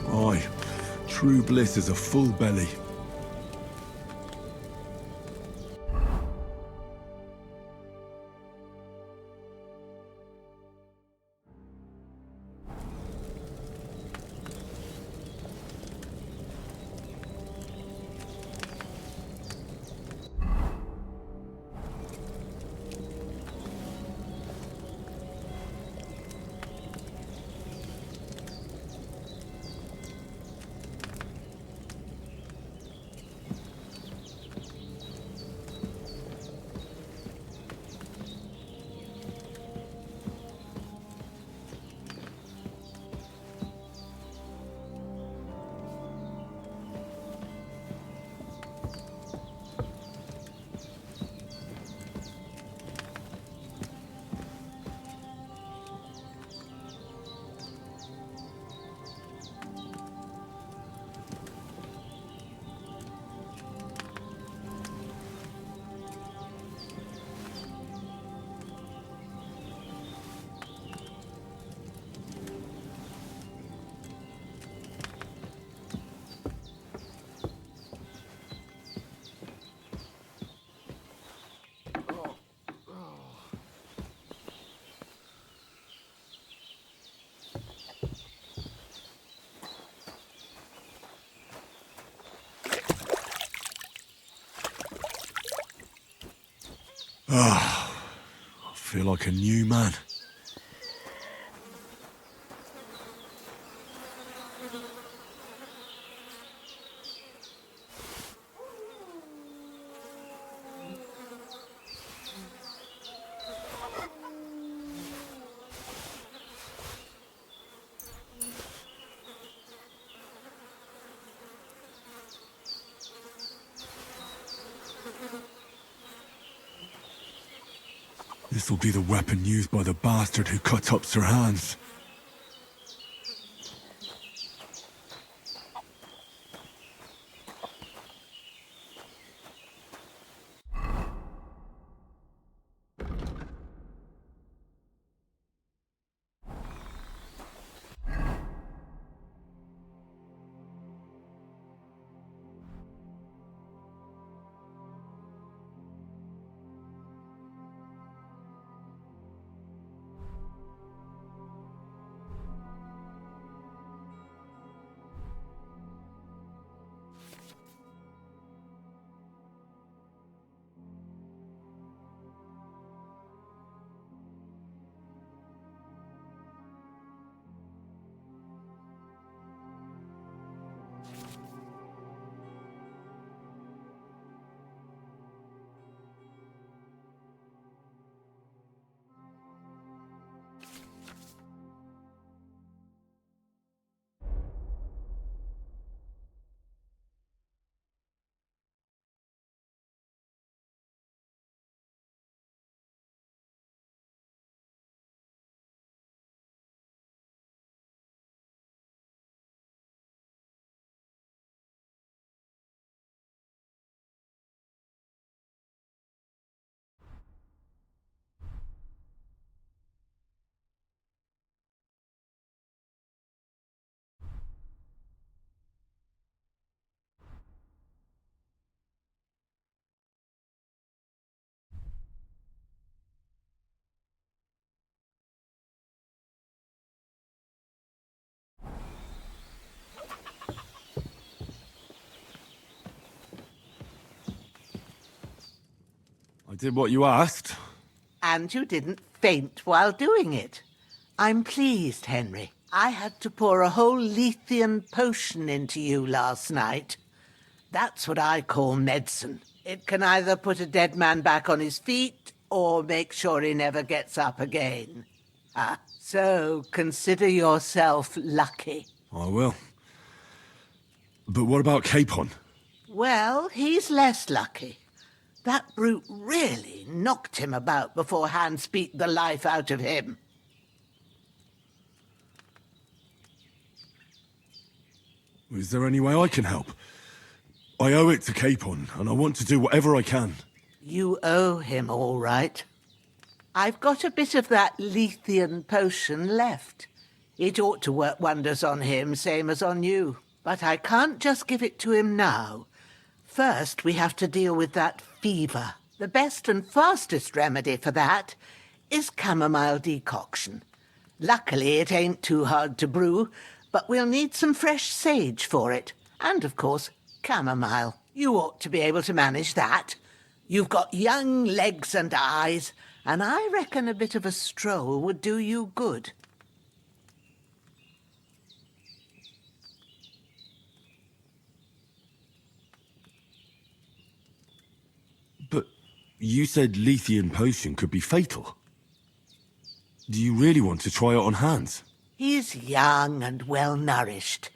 Aye, true bliss is a full belly. I feel like a new man. This'll be the weapon used by the bastard who cut up Sirhan's. I did what you asked. And you didn't faint while doing it. I'm pleased, Henry. I had to pour a whole Lethean potion into you last night. That's what I call medicine. It can either put a dead man back on his feet or make sure he never gets up again. So consider yourself lucky. I will. But what about Capon? Well, he's less lucky. That brute really knocked him about before Hans beat the life out of him. Is there any way I can help? I owe it to Capon, and I want to do whatever I can. You owe him, all right. I've got a bit of that Lethean potion left. It ought to work wonders on him, same as on you. But I can't just give it to him now. First, we have to deal with that fever. The best and fastest remedy for that is chamomile decoction. Luckily, it ain't too hard to brew, but we'll need some fresh sage for it. And, of course, chamomile. You ought to be able to manage that. You've got young legs and eyes, and I reckon a bit of a stroll would do you good. But you said Lethean potion could be fatal. Do you really want to try it on Hans? He's young and well-nourished.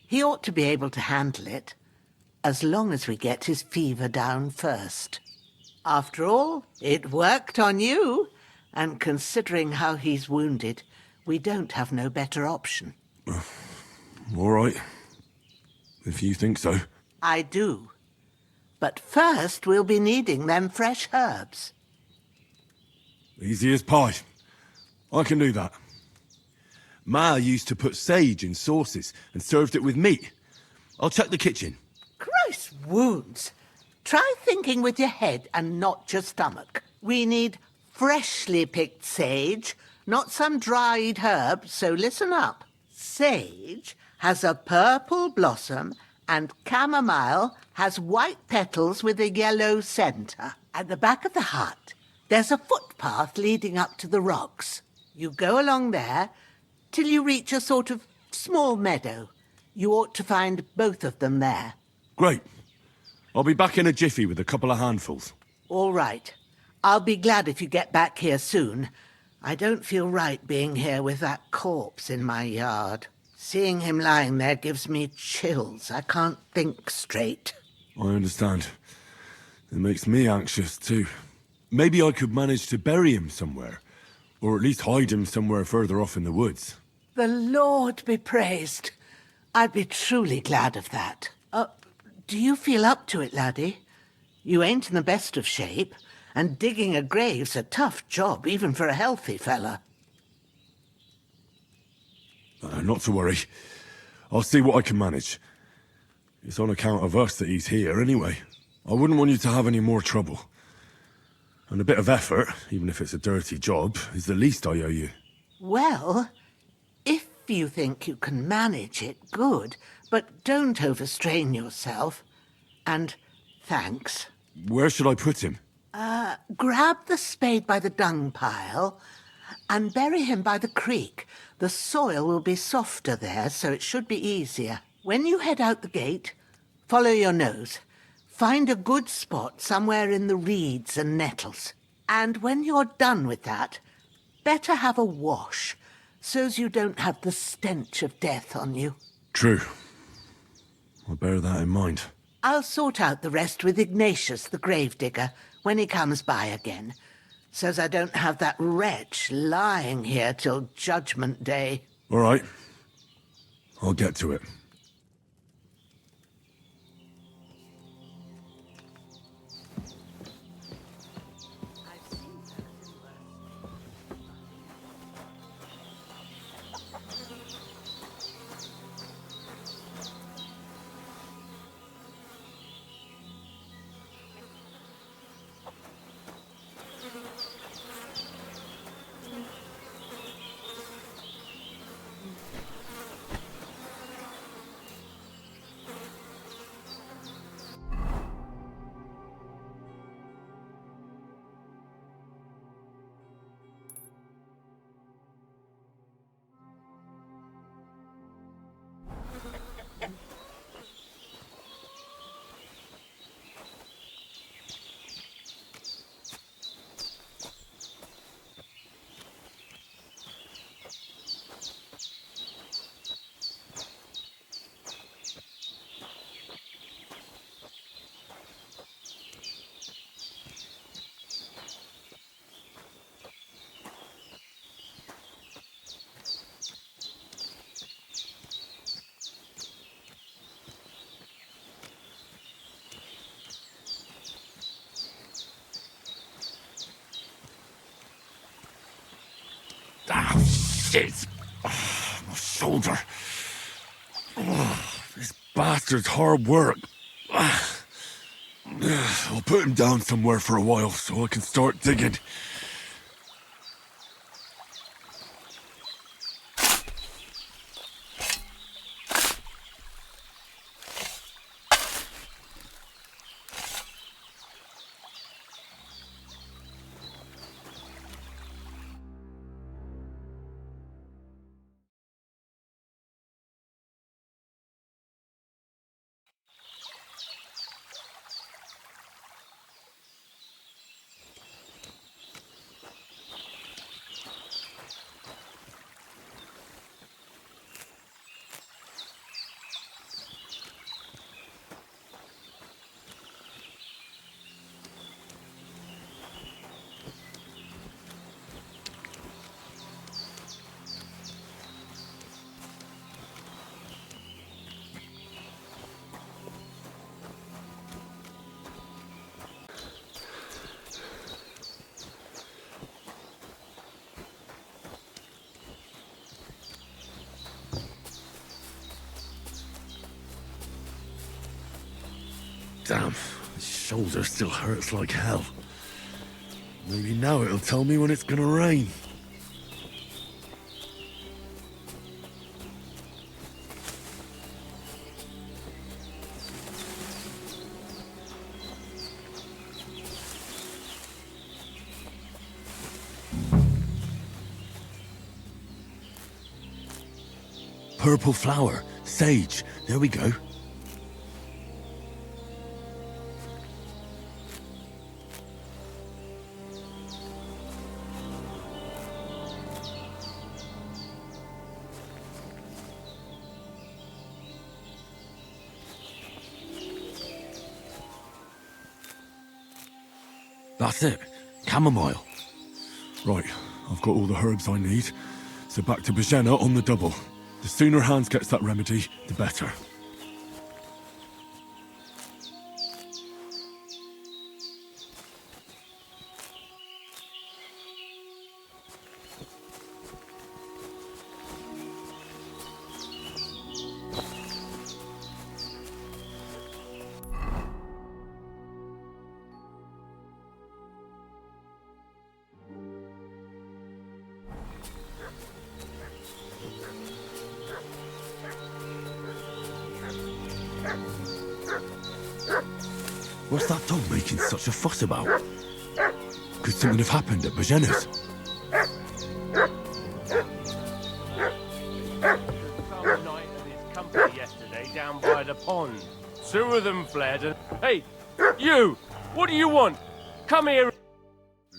He ought to be able to handle it, as long as we get his fever down first. After all, it worked on you, and considering how he's wounded, we don't have no better option. All right. If you think so. I do. But first we'll be needing them fresh herbs. Easy as pie. I can do that. Ma used to put sage in sauces and served it with meat. I'll check the kitchen. Christ wounds! Try thinking with your head and not your stomach. We need freshly picked sage, not some dried herb, so listen up. Sage has a purple blossom and chamomile has white petals with a yellow centre. At the back of the hut, there's a footpath leading up to the rocks. You go along there till you reach a sort of small meadow. You ought to find both of them there. Great. I'll be back in a jiffy with a couple of handfuls. All right. I'll be glad if you get back here soon. I don't feel right being here with that corpse in my yard. Seeing him lying there gives me chills. I can't think straight. I understand. It makes me anxious, too. Maybe I could manage to bury him somewhere. Or at least hide him somewhere further off in the woods. The Lord be praised. I'd be truly glad of that. Do you feel up to it, laddie? You ain't in the best of shape, and digging a grave's a tough job, even for a healthy fella. Not to worry. I'll see what I can manage. It's on account of us that he's here, anyway. I wouldn't want you to have any more trouble. And a bit of effort, even if it's a dirty job, is the least I owe you. Well, if you think you can manage it, good, but don't overstrain yourself. And thanks. Where should I put him? Grab the spade by the dung pile and bury him by the creek. The soil will be softer there, so it should be easier. When you head out the gate, follow your nose. Find a good spot somewhere in the reeds and nettles. And when you're done with that, better have a wash, so's you don't have the stench of death on you. True. I'll bear that in mind. I'll sort out the rest with Ignatius, the gravedigger, when he comes by again, so's I don't have that wretch lying here till Judgment Day. All right. I'll get to it. Shit! Oh, my shoulder. Oh, this bastard's hard work. I'll put him down somewhere for a while so I can start digging. Damn, the shoulder still hurts like hell. Maybe now it'll tell me when it's gonna rain. Purple flower, sage, there we go. That's it. Chamomile. Right, I've got all the herbs I need. So back to Bajena on the double. The sooner Hans gets that remedy, the better. What's that dog making such a fuss about? Could something have happened at Bajena's? Some night of his company yesterday down by the pond. 2 of them fled and... Hey, you! What do you want? Come here!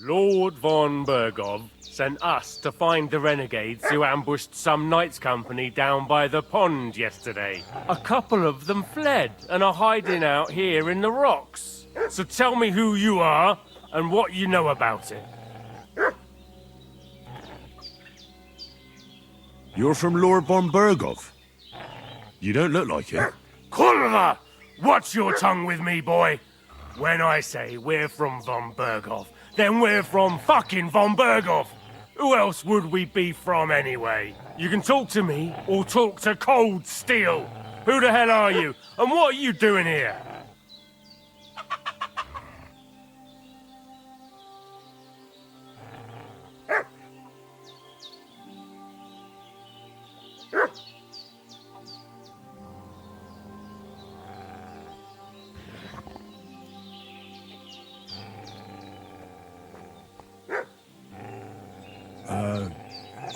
Lord von Bergov sent us to find the renegades who ambushed some knight's company down by the pond yesterday. A couple of them fled and are hiding out here in the rocks. So tell me who you are and what you know about it. You're from Lord von Bergov? You don't look like it. Kurva! Watch your tongue with me, boy. When I say we're from von Bergov, then we're from fucking von Bergov. Who else would we be from anyway? You can talk to me or talk to cold steel. Who the hell are you? And what are you doing here?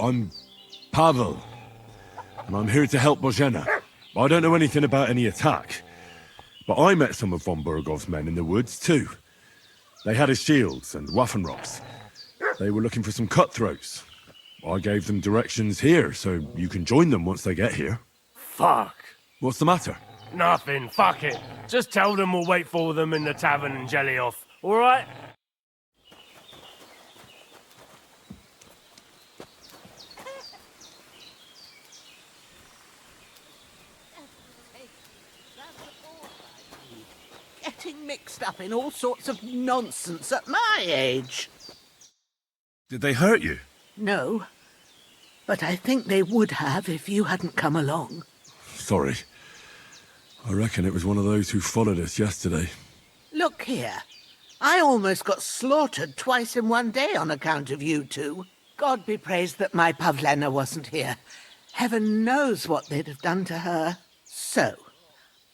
I'm Pavel, and I'm here to help Bojena. I don't know anything about any attack, but I met some of von Bergov's men in the woods too. They had his shields and Waffenrocks. They were looking for some cutthroats. I gave them directions here, so you can join them once they get here. Fuck. What's the matter? Nothing, fuck it. Just tell them we'll wait for them in the tavern in Jelioff, alright? Getting mixed up in all sorts of nonsense at my age. Did they hurt you? No. But I think they would have if you hadn't come along. Sorry. I reckon it was one of those who followed us yesterday. Look here. I almost got slaughtered twice in one day on account of you two. God be praised that my Pavlena wasn't here. Heaven knows what they'd have done to her. So,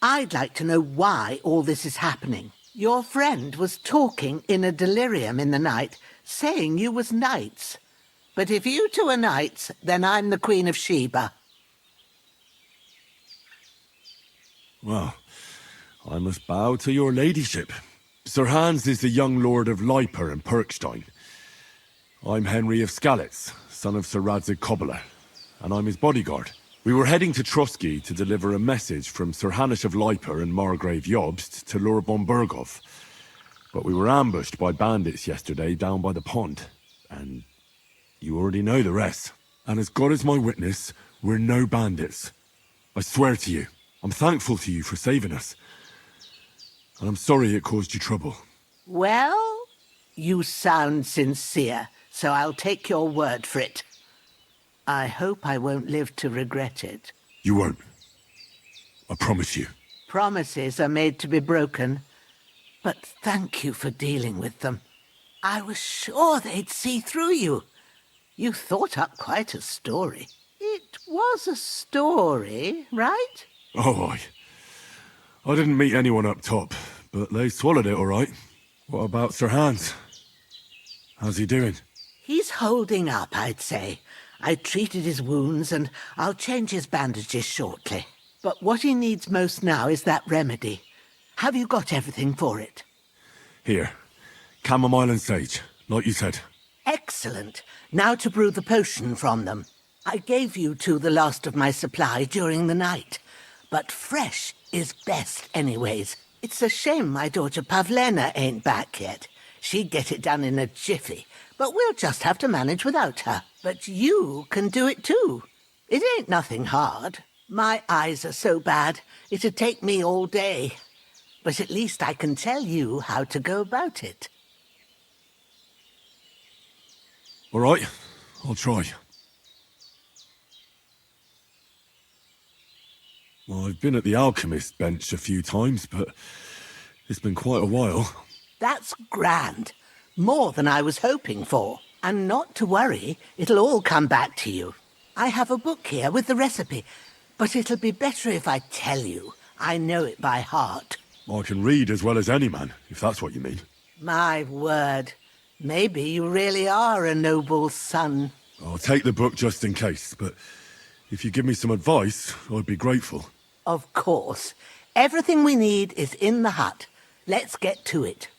I'd like to know why all this is happening. Your friend was talking in a delirium in the night, saying you was knights. But if you two are knights, then I'm the Queen of Sheba. Well, I must bow to your ladyship. Sir Hans is the young lord of Leiper and Perkstein. I'm Henry of Skalitz, son of Sir Radzig Cobbler, and I'm his bodyguard. We were heading to Trotsky to deliver a message from Sir Hanish of Leiper and Margrave Jobst to Lord von Berghoff. But we were ambushed by bandits yesterday down by the pond, and you already know the rest. And as God is my witness, we're no bandits. I swear to you, I'm thankful to you for saving us. And I'm sorry it caused you trouble. Well, you sound sincere, so I'll take your word for it. I hope I won't live to regret it. You won't. I promise you. Promises are made to be broken. But thank you for dealing with them. I was sure they'd see through you. You thought up quite a story. It was a story, right? Oh, I didn't meet anyone up top, but they swallowed it all right. What about Sir Hans? How's he doing? He's holding up, I'd say. I treated his wounds, and I'll change his bandages shortly. But what he needs most now is that remedy. Have you got everything for it? Here. Chamomile and sage, like you said. Excellent. Now to brew the potion from them. I gave you two the last of my supply during the night. But fresh is best anyways. It's a shame my daughter Pavlena ain't back yet. She'd get it done in a jiffy, but we'll just have to manage without her. But you can do it too. It ain't nothing hard. My eyes are so bad, it'd take me all day. But at least I can tell you how to go about it. All right, I'll try. Well, I've been at the alchemist bench a few times, but it's been quite a while. That's grand. More than I was hoping for. And not to worry, it'll all come back to you. I have a book here with the recipe, but it'll be better if I tell you. I know it by heart. I can read as well as any man, if that's what you mean. My word. Maybe you really are a noble son. I'll take the book just in case, but if you give me some advice, I'd be grateful. Of course. Everything we need is in the hut. Let's get to it.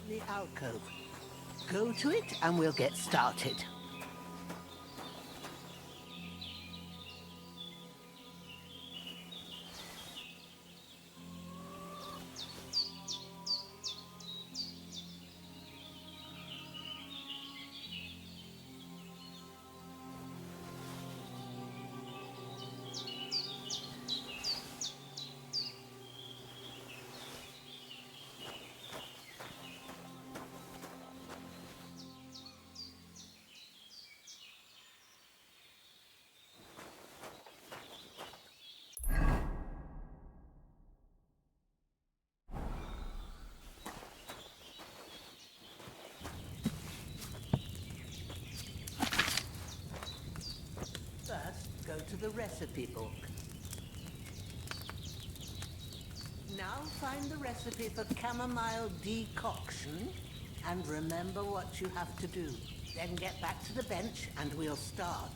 The alcove. Go to it and we'll get started. First, go to the recipe book. Now find the recipe for chamomile decoction and remember what you have to do. Then get back to the bench and we'll start.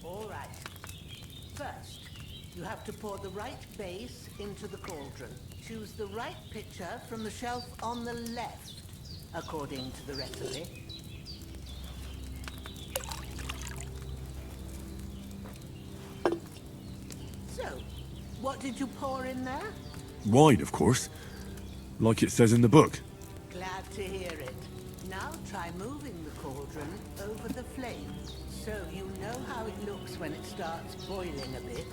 All right. First, you have to pour the right base into the cauldron. Choose the right pitcher from the shelf on the left. according to the recipe. So, what did you pour in there? Wine, of course. Like it says in the book. Glad to hear it. Now try moving the cauldron over the flame, so you know how it looks when it starts boiling a bit.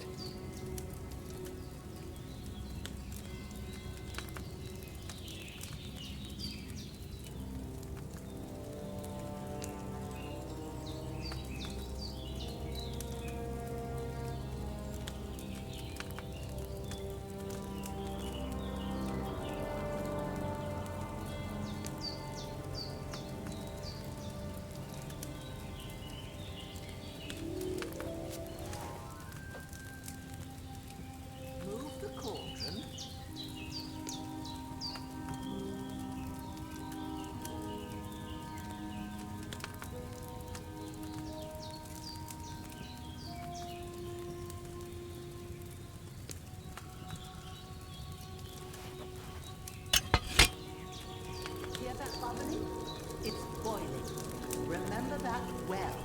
It's boiling. Remember that well.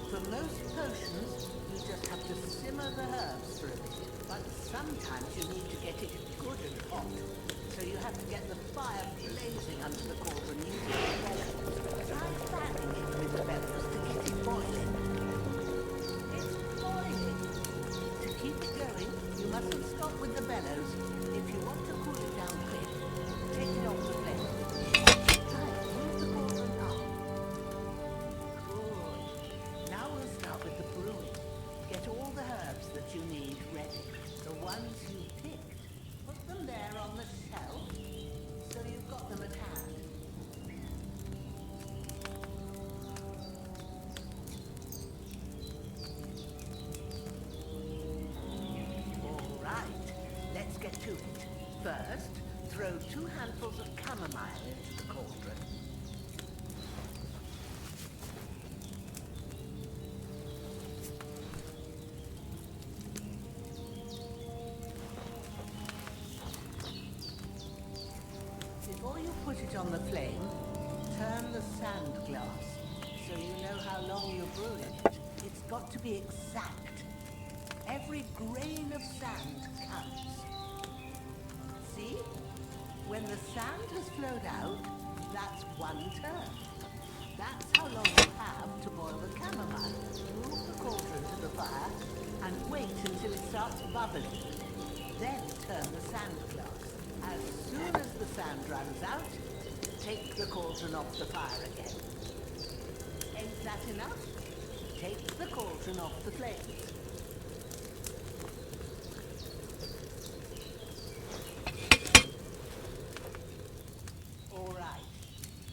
For most potions, you just have to simmer the herbs for a bit. But sometimes you need to get it good and hot. So you have to get the fire blazing under the cauldron using the bellows. Try fanning it with the bellows to get it boiling. It's boiling. To keep it going, you mustn't stop with the bellows. If you want to cool it down quick, take it off the flame. You need ready. The ones you picked. Put them there on the shelf, so you've got them at hand. All right, let's get to it. First, throw 2 handfuls of chamomile into the cauldron. Before you put it on the flame, turn the sand glass so you know how long you're brewing it. It's got to be exact. Every grain of sand counts. See? When the sand has flowed out, that's 1 turn. That's how long you have to boil the chamomile. Move the cauldron to the fire and wait until it starts bubbling. Then turn the sand glass. As soon as the sand runs out, take the cauldron off the fire again. Ain't that enough? Take the cauldron off the flames. All right.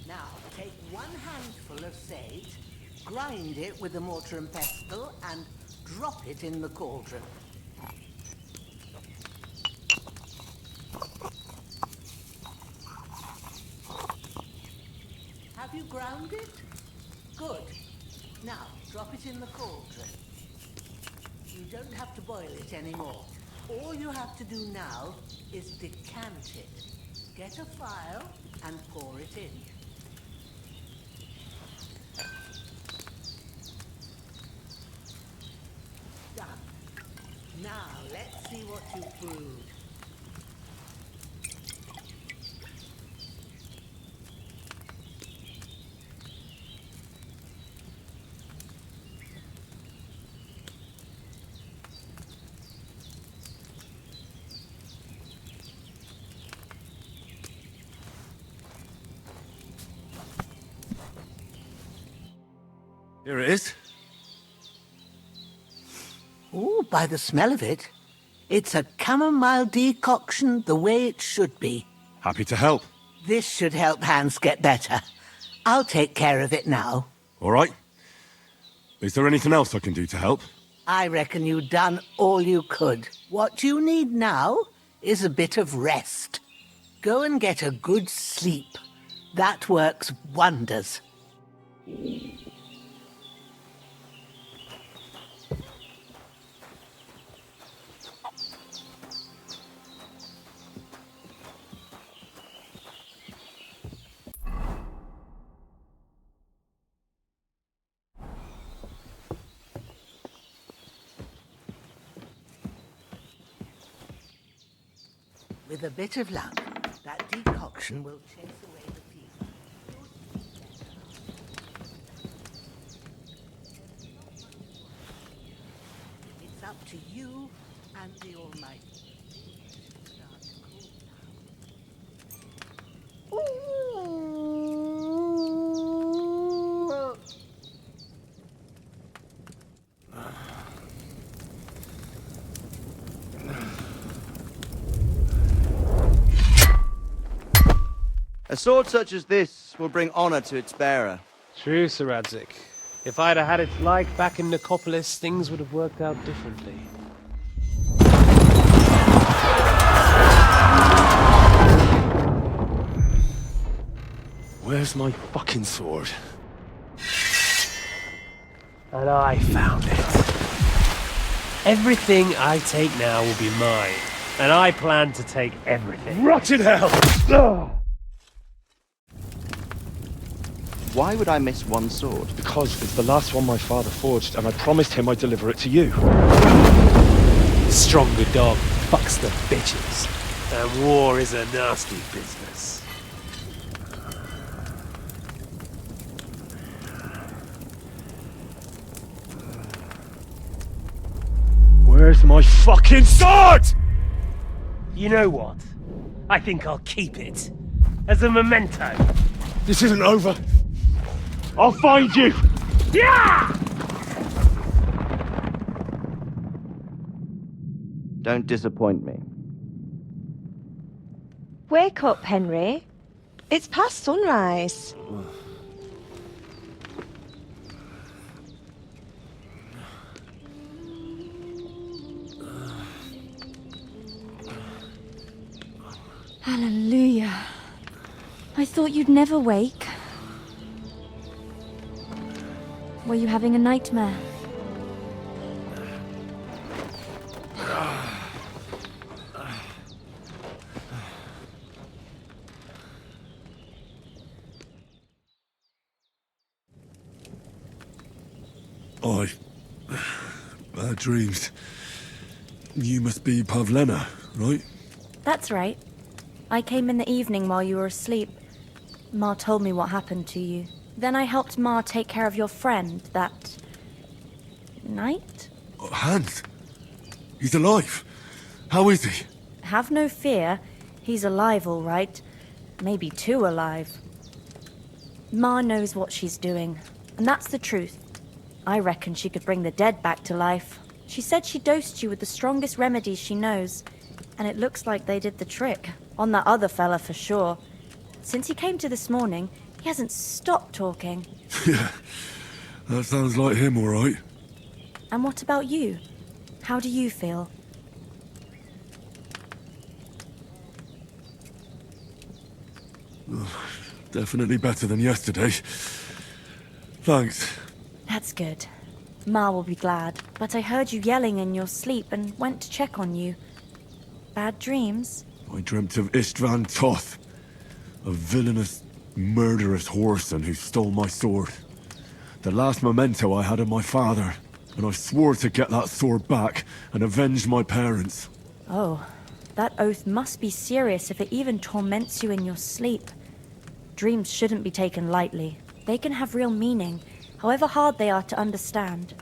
Now, take 1 handful of sage, grind it with a mortar and pestle, and drop it in the cauldron. Have you ground it? Good. Now, drop it in the cauldron. You don't have to boil it anymore. All you have to do now is decant it. Get a phial and pour it in. Done. Now, let's see what you've brewed. Here it is. Ooh, by the smell of it, it's a chamomile decoction the way it should be. Happy to help. This should help Hans get better. I'll take care of it now. All right. Is there anything else I can do to help? I reckon you've done all you could. What you need now is a bit of rest. Go and get a good sleep. That works wonders. With a bit of luck, that decoction will chase away the fever. It's up to you and the Almighty. Start to cool A sword such as this will bring honor to its bearer. True, Sir Radzik. If I'd have had its like back in Nicopolis, things would have worked out differently. Where's my fucking sword? And I found it. Everything I take now will be mine, and I plan to take everything. Rotted hell! Why would I miss one sword? Because it's the last one my father forged, and I promised him I'd deliver it to you. Stronger dog fucks the bitches, and war is a nasty business. Where's my fucking sword? You know what? I think I'll keep it. As a memento. This isn't over. I'll find you! Yeah! Don't disappoint me. Wake up, Henry. It's past sunrise. Hallelujah. I thought you'd never wake. Were you having a nightmare? Bad dreams. You must be Pavlena, right? That's right. I came in the evening while you were asleep. Ma told me what happened to you. Then I helped Ma take care of your friend that night? Hans? He's alive. How is he? Have no fear. He's alive, all right. Maybe too alive. Ma knows what she's doing, and that's the truth. I reckon she could bring the dead back to life. She said she dosed you with the strongest remedies she knows, and it looks like they did the trick. On that other fella for sure. Since he came to this morning, he hasn't stopped talking. Yeah, that sounds like him, all right. And what about you? How do you feel? Definitely better than yesterday. Thanks. That's good. Ma will be glad. But I heard you yelling in your sleep and went to check on you. Bad dreams? I dreamt of Istvan Toth, a villainous, murderous whoreson who stole my sword. The last memento I had of my father, and I swore to get that sword back and avenge my parents. Oh, that oath must be serious if it even torments you in your sleep. Dreams shouldn't be taken lightly. They can have real meaning, however hard they are to understand.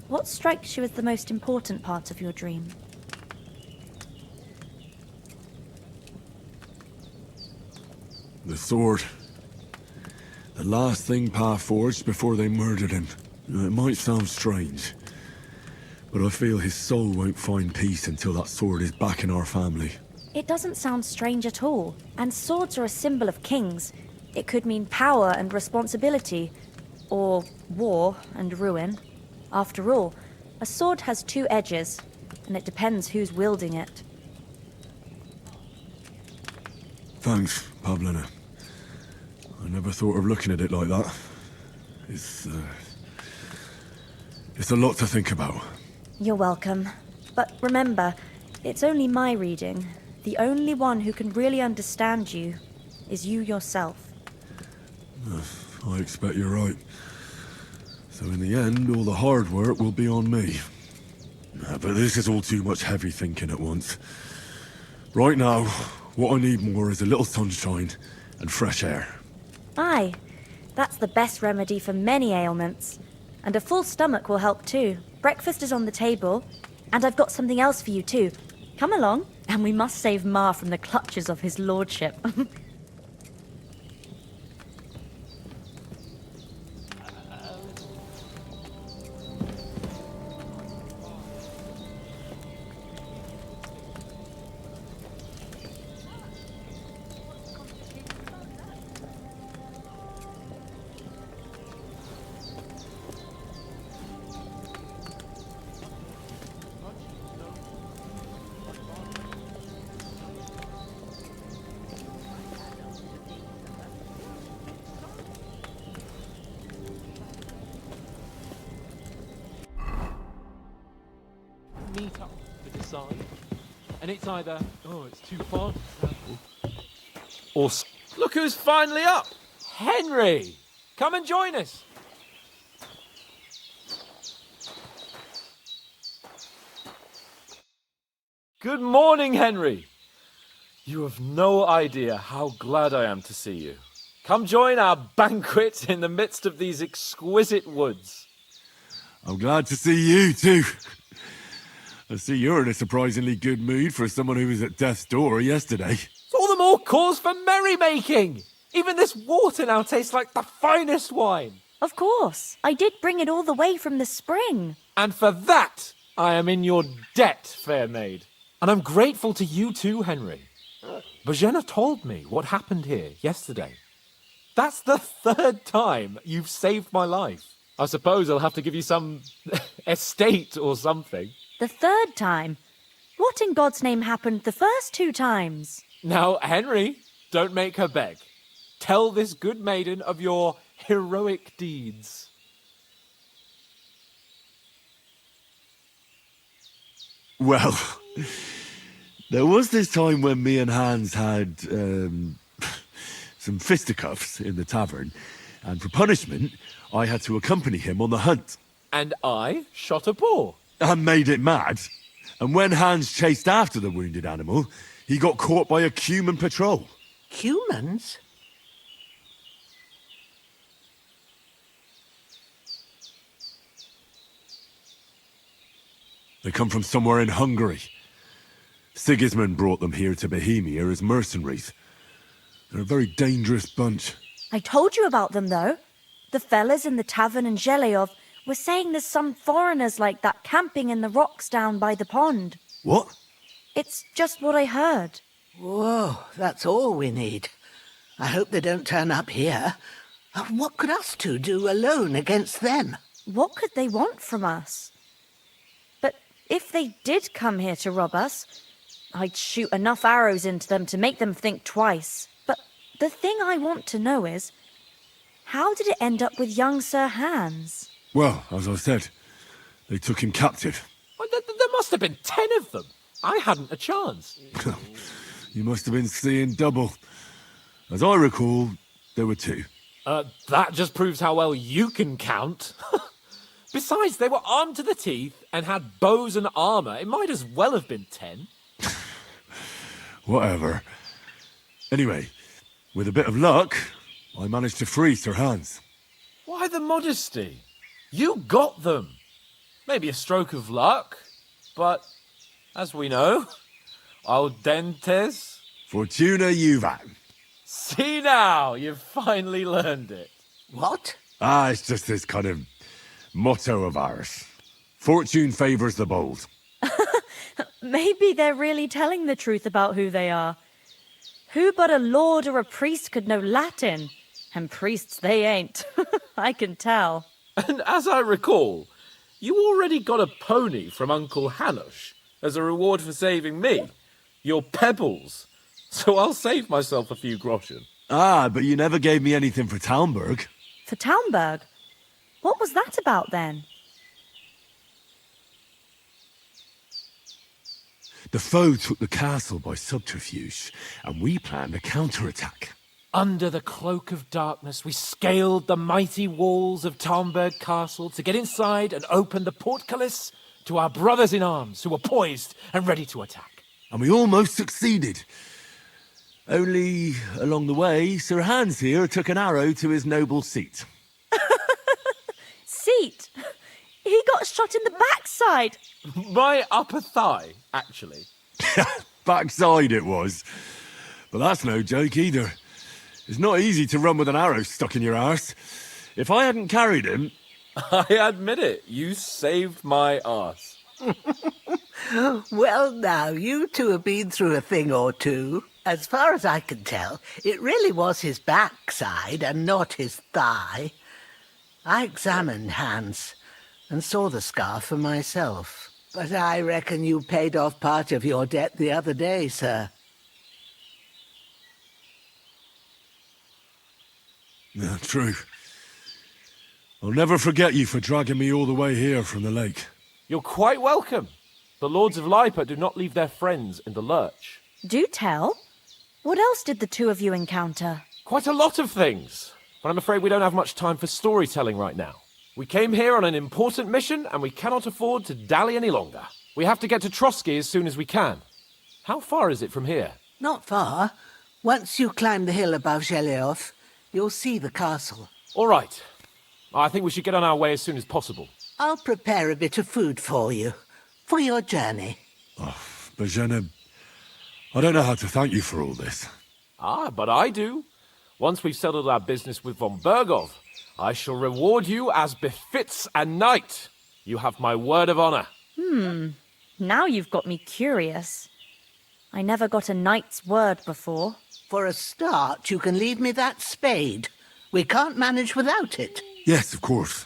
What strikes you as the most important part of your dream? The sword. The last thing Pa forged before they murdered him. It might sound strange, but I feel his soul won't find peace until that sword is back in our family. It doesn't sound strange at all. And swords are a symbol of kings. It could mean power and responsibility, or war and ruin. After all, a sword has two edges, and it depends who's wielding it. Thanks, Pavlena. I never thought of looking at it like that. It's a lot to think about. You're welcome. But remember, it's only my reading. The only one who can really understand you is you yourself. I expect you're right. So in the end, all the hard work will be on me. But this is all too much heavy thinking at once. Right now, what I need more is a little sunshine and fresh air. Aye, that's the best remedy for many ailments. And a full stomach will help too. Breakfast is on the table, and I've got something else for you too. Come along, and we must save Ma from the clutches of his lordship. Meet up to decide. And it's either, oh, it's too far to travel, or look who's finally up! Henry! Come and join us! Good morning, Henry! You have no idea how glad I am to see you. Come join our banquet in the midst of these exquisite woods. I'm glad to see you too. I see you're in a surprisingly good mood for someone who was at death's door yesterday. It's all the more cause for merrymaking! Even this water now tastes like the finest wine. Of course, I did bring it all the way from the spring. And for that, I am in your debt, fair maid. And I'm grateful to you too, Henry. Bojena told me what happened here yesterday. That's the 3rd time you've saved my life. I suppose I'll have to give you some estate or something. The 3rd time? What in God's name happened the first 2 times? Now, Henry, don't make her beg. Tell this good maiden of your heroic deeds. Well, there was this time when me and Hans had some fisticuffs in the tavern, and for punishment, I had to accompany him on the hunt. And I shot a boar. And made it mad. And when Hans chased after the wounded animal, he got caught by a human patrol. Humans? They come from somewhere in Hungary. Sigismund brought them here to Bohemia as mercenaries. They're a very dangerous bunch. I told you about them, though. The fellas in the tavern in Zheleyov were saying there's some foreigners like that camping in the rocks down by the pond. What? It's just what I heard. Whoa, that's all we need. I hope they don't turn up here. What could us two do alone against them? What could they want from us? But if they did come here to rob us, I'd shoot enough arrows into them to make them think twice. But the thing I want to know is, how did it end up with young Sir Hans? Well, as I said, they took him captive. Well, there must have been 10 of them. I hadn't a chance. You must have been seeing double. As I recall, there were 2. That just proves how well you can count. Besides, they were armed to the teeth and had bows and armor. It might as well have been 10. Whatever. Anyway, with a bit of luck, I managed to free Sir Hans. Why the modesty? You got them. Maybe a stroke of luck, but as we know, al dentes. Fortuna Juvat. See now, you've finally learned it. What? It's just this kind of motto of ours. Fortune favours the bold. Maybe they're really telling the truth about who they are. Who but a lord or a priest could know Latin? And priests they ain't. I can tell. And as I recall, you already got a pony from Uncle Hanush as a reward for saving me. Your pebbles. So I'll save myself a few groschen. But you never gave me anything for Talmberg. For Talmberg? What was that about then? The foe took the castle by subterfuge, and we planned a counterattack. Under the cloak of darkness, we scaled the mighty walls of Talmberg Castle to get inside and open the portcullis to our brothers in arms who were poised and ready to attack. and we almost succeeded. Only, along the way, Sir Hans here took an arrow to his noble seat. Seat! He got shot in the backside! My upper thigh, actually. Backside it was. But that's no joke either. It's not easy to run with an arrow stuck in your arse. If I hadn't carried him... I admit it, you saved my arse. Well, now, you two have been through a thing or two. As far as I can tell, it really was his backside and not his thigh. I examined Hans and saw the scar for myself. But I reckon you paid off part of your debt the other day, sir. Yeah, true. I'll never forget you for dragging me all the way here from the lake. You're quite welcome. The Lords of Lipa do not leave their friends in the lurch. Do tell. What else did the two of you encounter? Quite a lot of things. But I'm afraid we don't have much time for storytelling right now. We came here on an important mission, and we cannot afford to dally any longer. We have to get to Trotsky as soon as we can. How far is it from here? Not far. Once you climb the hill above Zheleov, you'll see the castle. All right. I think we should get on our way as soon as possible. I'll prepare a bit of food for you, for your journey. Oh, Bozhena, I don't know how to thank you for all this. Ah, but I do. Once we've settled our business with von Bergov, I shall reward you as befits a knight. You have my word of honor. Now you've got me curious. I never got a knight's word before. For a start, you can leave me that spade. We can't manage without it. Yes, of course.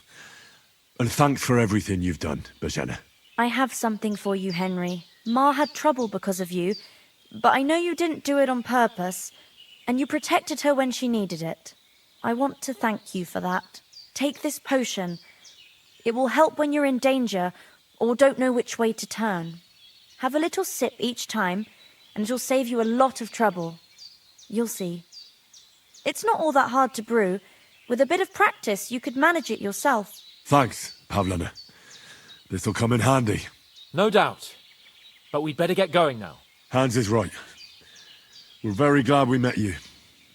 And thanks for everything you've done, Bozhena. I have something for you, Henry. Ma had trouble because of you, but I know you didn't do it on purpose, and you protected her when she needed it. I want to thank you for that. Take this potion. It will help when you're in danger or don't know which way to turn. Have a little sip each time, and it'll save you a lot of trouble. You'll see. It's not all that hard to brew. With a bit of practice, you could manage it yourself. Thanks, Pavlana. This'll come in handy. No doubt. But we'd better get going now. Hans is right. We're very glad we met you.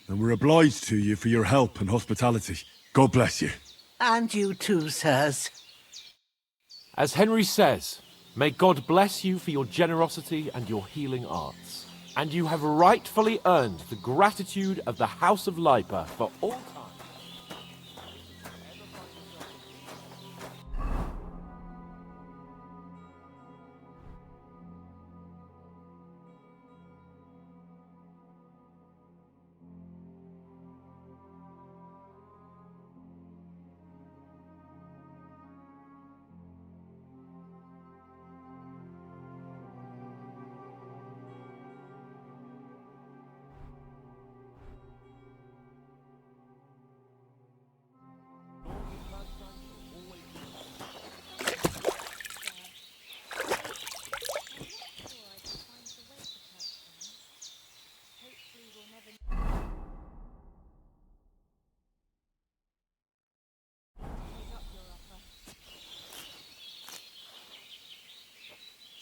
And we're obliged to you for your help and hospitality. God bless you. And you too, sirs. As Henry says, may God bless you for your generosity and your healing arts. And you have rightfully earned the gratitude of the House of Lipa for all time.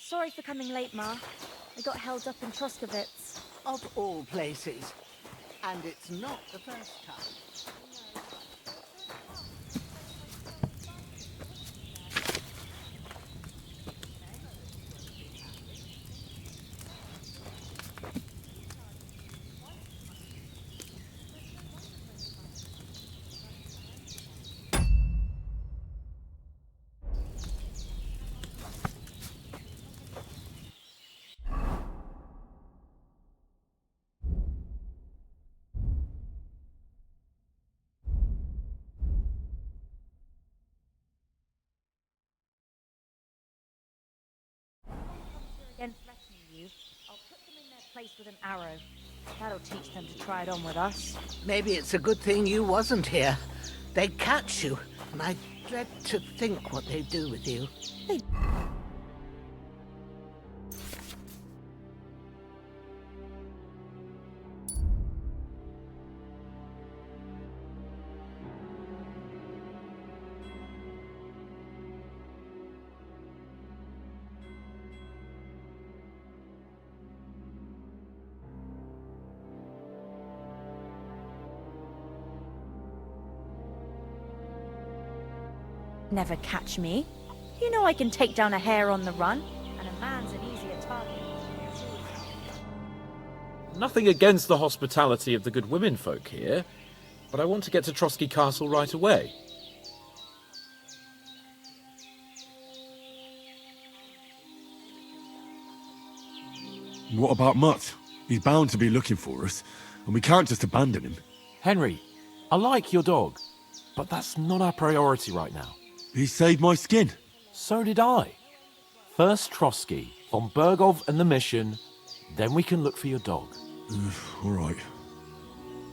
Sorry for coming late, Ma. I got held up in Troskovitz. Of all places. And it's not the first time. Again threatening you, I'll put them in their place with an arrow. That'll teach them to try it on with us. Maybe it's a good thing you wasn't here. They'd catch you, and I dread to think what they'd do with you. never catch me. You know I can take down a hare on the run, and a man's an easier target. Nothing against the hospitality of the good women folk here, but I want to get to Trotsky Castle right away. What about Mutt? He's bound to be looking for us, and we can't just abandon him. Henry, I like your dog, but that's not our priority right now. He saved my skin. So did I. First Trotsky, von Bergov and the mission, then we can look for your dog. All right.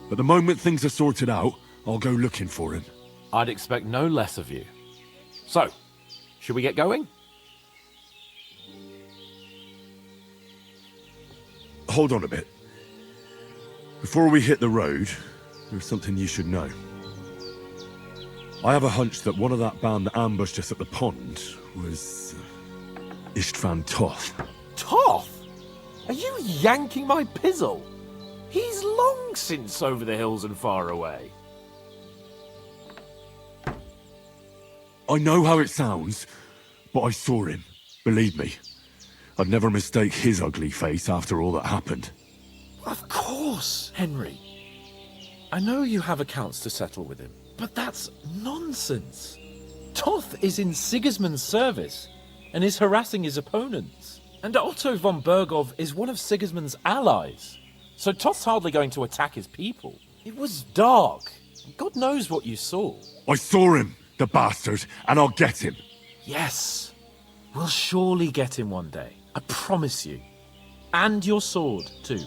But the moment things are sorted out, I'll go looking for him. I'd expect no less of you. So, should we get going? Hold on a bit. Before we hit the road, there's something you should know. I have a hunch that one of that band that ambushed us at the pond was Istvan Toth. Toth? Are you yanking my pizzle? He's long since over the hills and far away. I know how it sounds, but I saw him. Believe me. I'd never mistake his ugly face after all that happened. Of course, Henry. I know you have accounts to settle with him, but that's nonsense. Toth is in Sigismund's service and is harassing his opponents. And Otto von Bergov is one of Sigismund's allies. So Toth's hardly going to attack his people. It was dark. God knows what you saw. I saw him, the bastard, and I'll get him. Yes. We'll surely get him one day. I promise you. And your sword, too.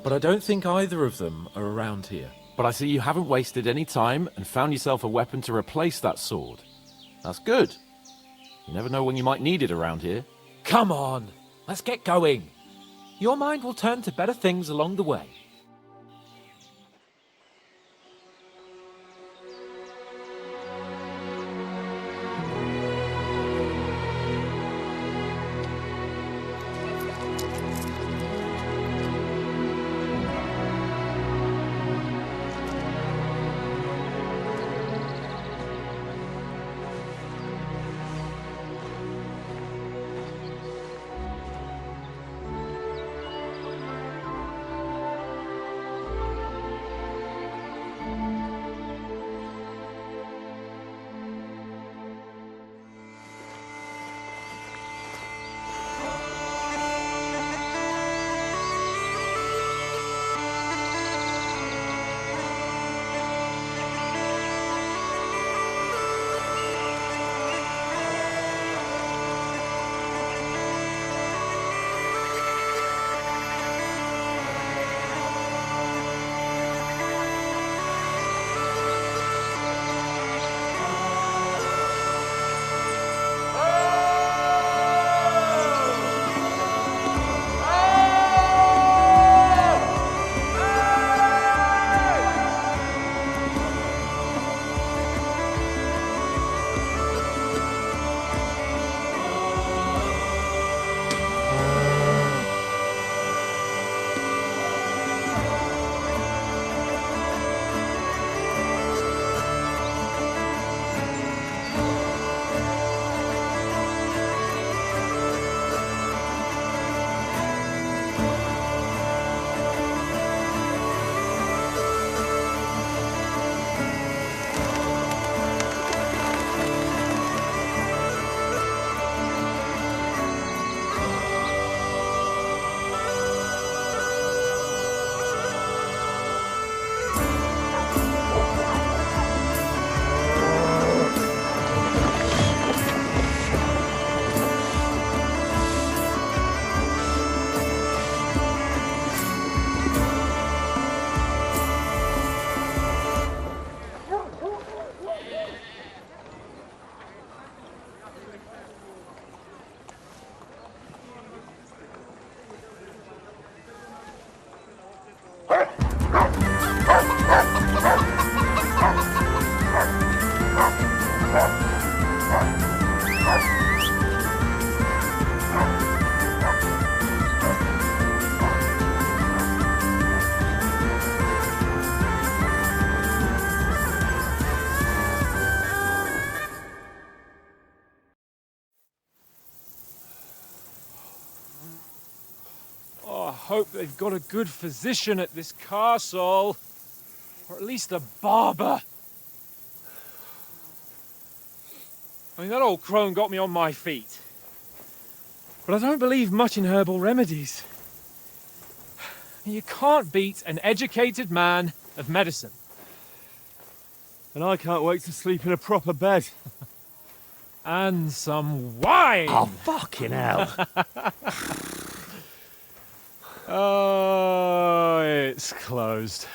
But I don't think either of them are around here. But I see you haven't wasted any time and found yourself a weapon to replace that sword. That's good. You never know when you might need it around here. Come on, let's get going. Your mind will turn to better things along the way. hope they've got a good physician at this castle. Or at least a barber. I mean, that old crone got me on my feet. But I don't believe much in herbal remedies. You can't beat an educated man of medicine. And I can't wait to sleep in a proper bed. And some wine! Oh, fucking hell. Oh, it's closed.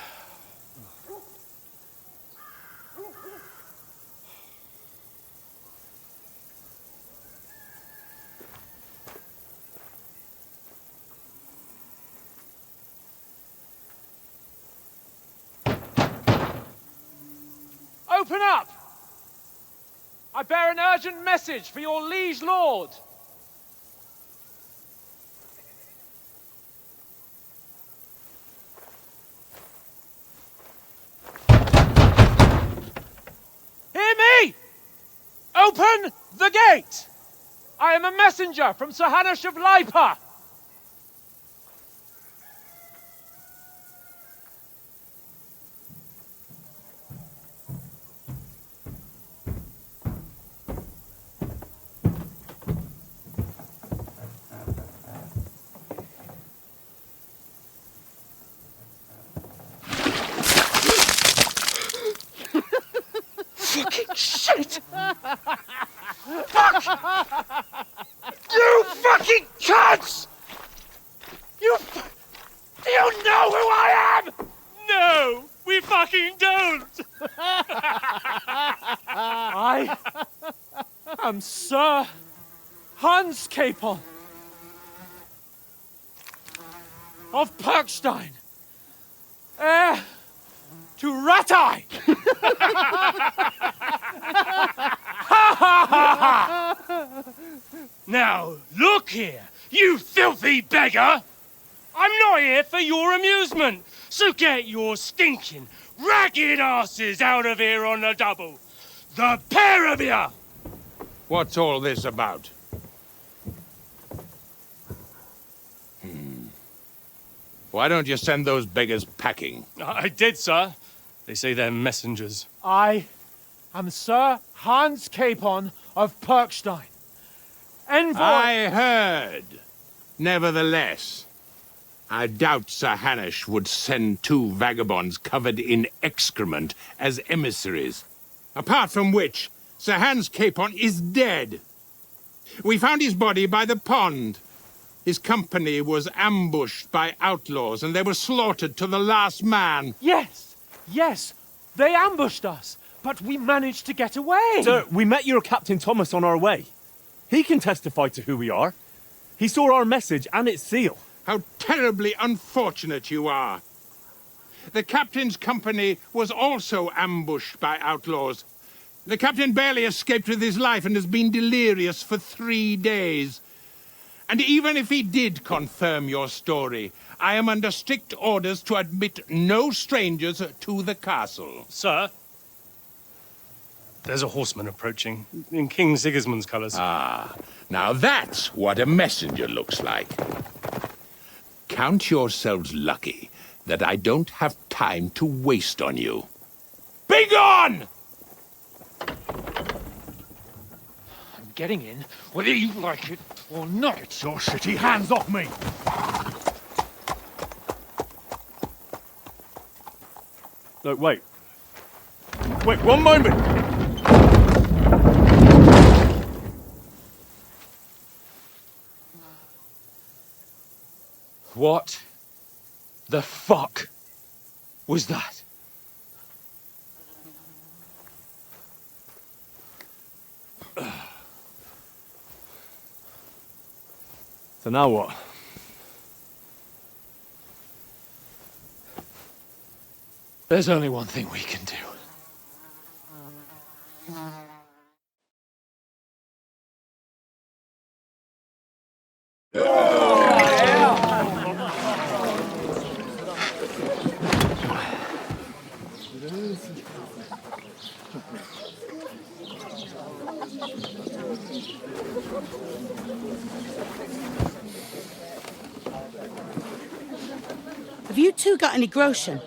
Open up! I bear an urgent message for your liege lord. Hear me! Open the gate! I am a messenger from Sir Hanush of Lipa. Fucking shit! Fuck! You fucking cunts! Do you know who I am? No, we fucking don't! I am Sir Hans Capon of Perkstein, heir to Ratai! Now, look here, you filthy beggar! I'm not here for your amusement, so get your stinking, ragged asses out of here on the double. The pair of you! What's all this about? Why don't you send those beggars packing? I did, sir. They say they're messengers. I am Sir Hans Capon of Perkstein. Envoy... I heard. Nevertheless, I doubt Sir Hanush would send two vagabonds covered in excrement as emissaries. Apart from which, Sir Hans Capon is dead. We found his body by the pond. His company was ambushed by outlaws, and they were slaughtered to the last man. Yes, yes, they ambushed us, but we managed to get away. Sir, we met your Captain Thomas on our way. He can testify to who we are. He saw our message and its seal. How terribly unfortunate you are. The captain's company was also ambushed by outlaws. The captain barely escaped with his life and has been delirious for 3 days. And even if he did confirm your story, I am under strict orders to admit no strangers to the castle. Sir, there's a horseman approaching, in King Sigismund's colours. Ah, now that's what a messenger looks like. Count yourselves lucky that I don't have time to waste on you. Be gone! I'm getting in, whether you like it or not. Your shitty hands off me! No, wait. Wait, one moment! What the fuck was that? So now what? There's only one thing we can do. you two got any groschen?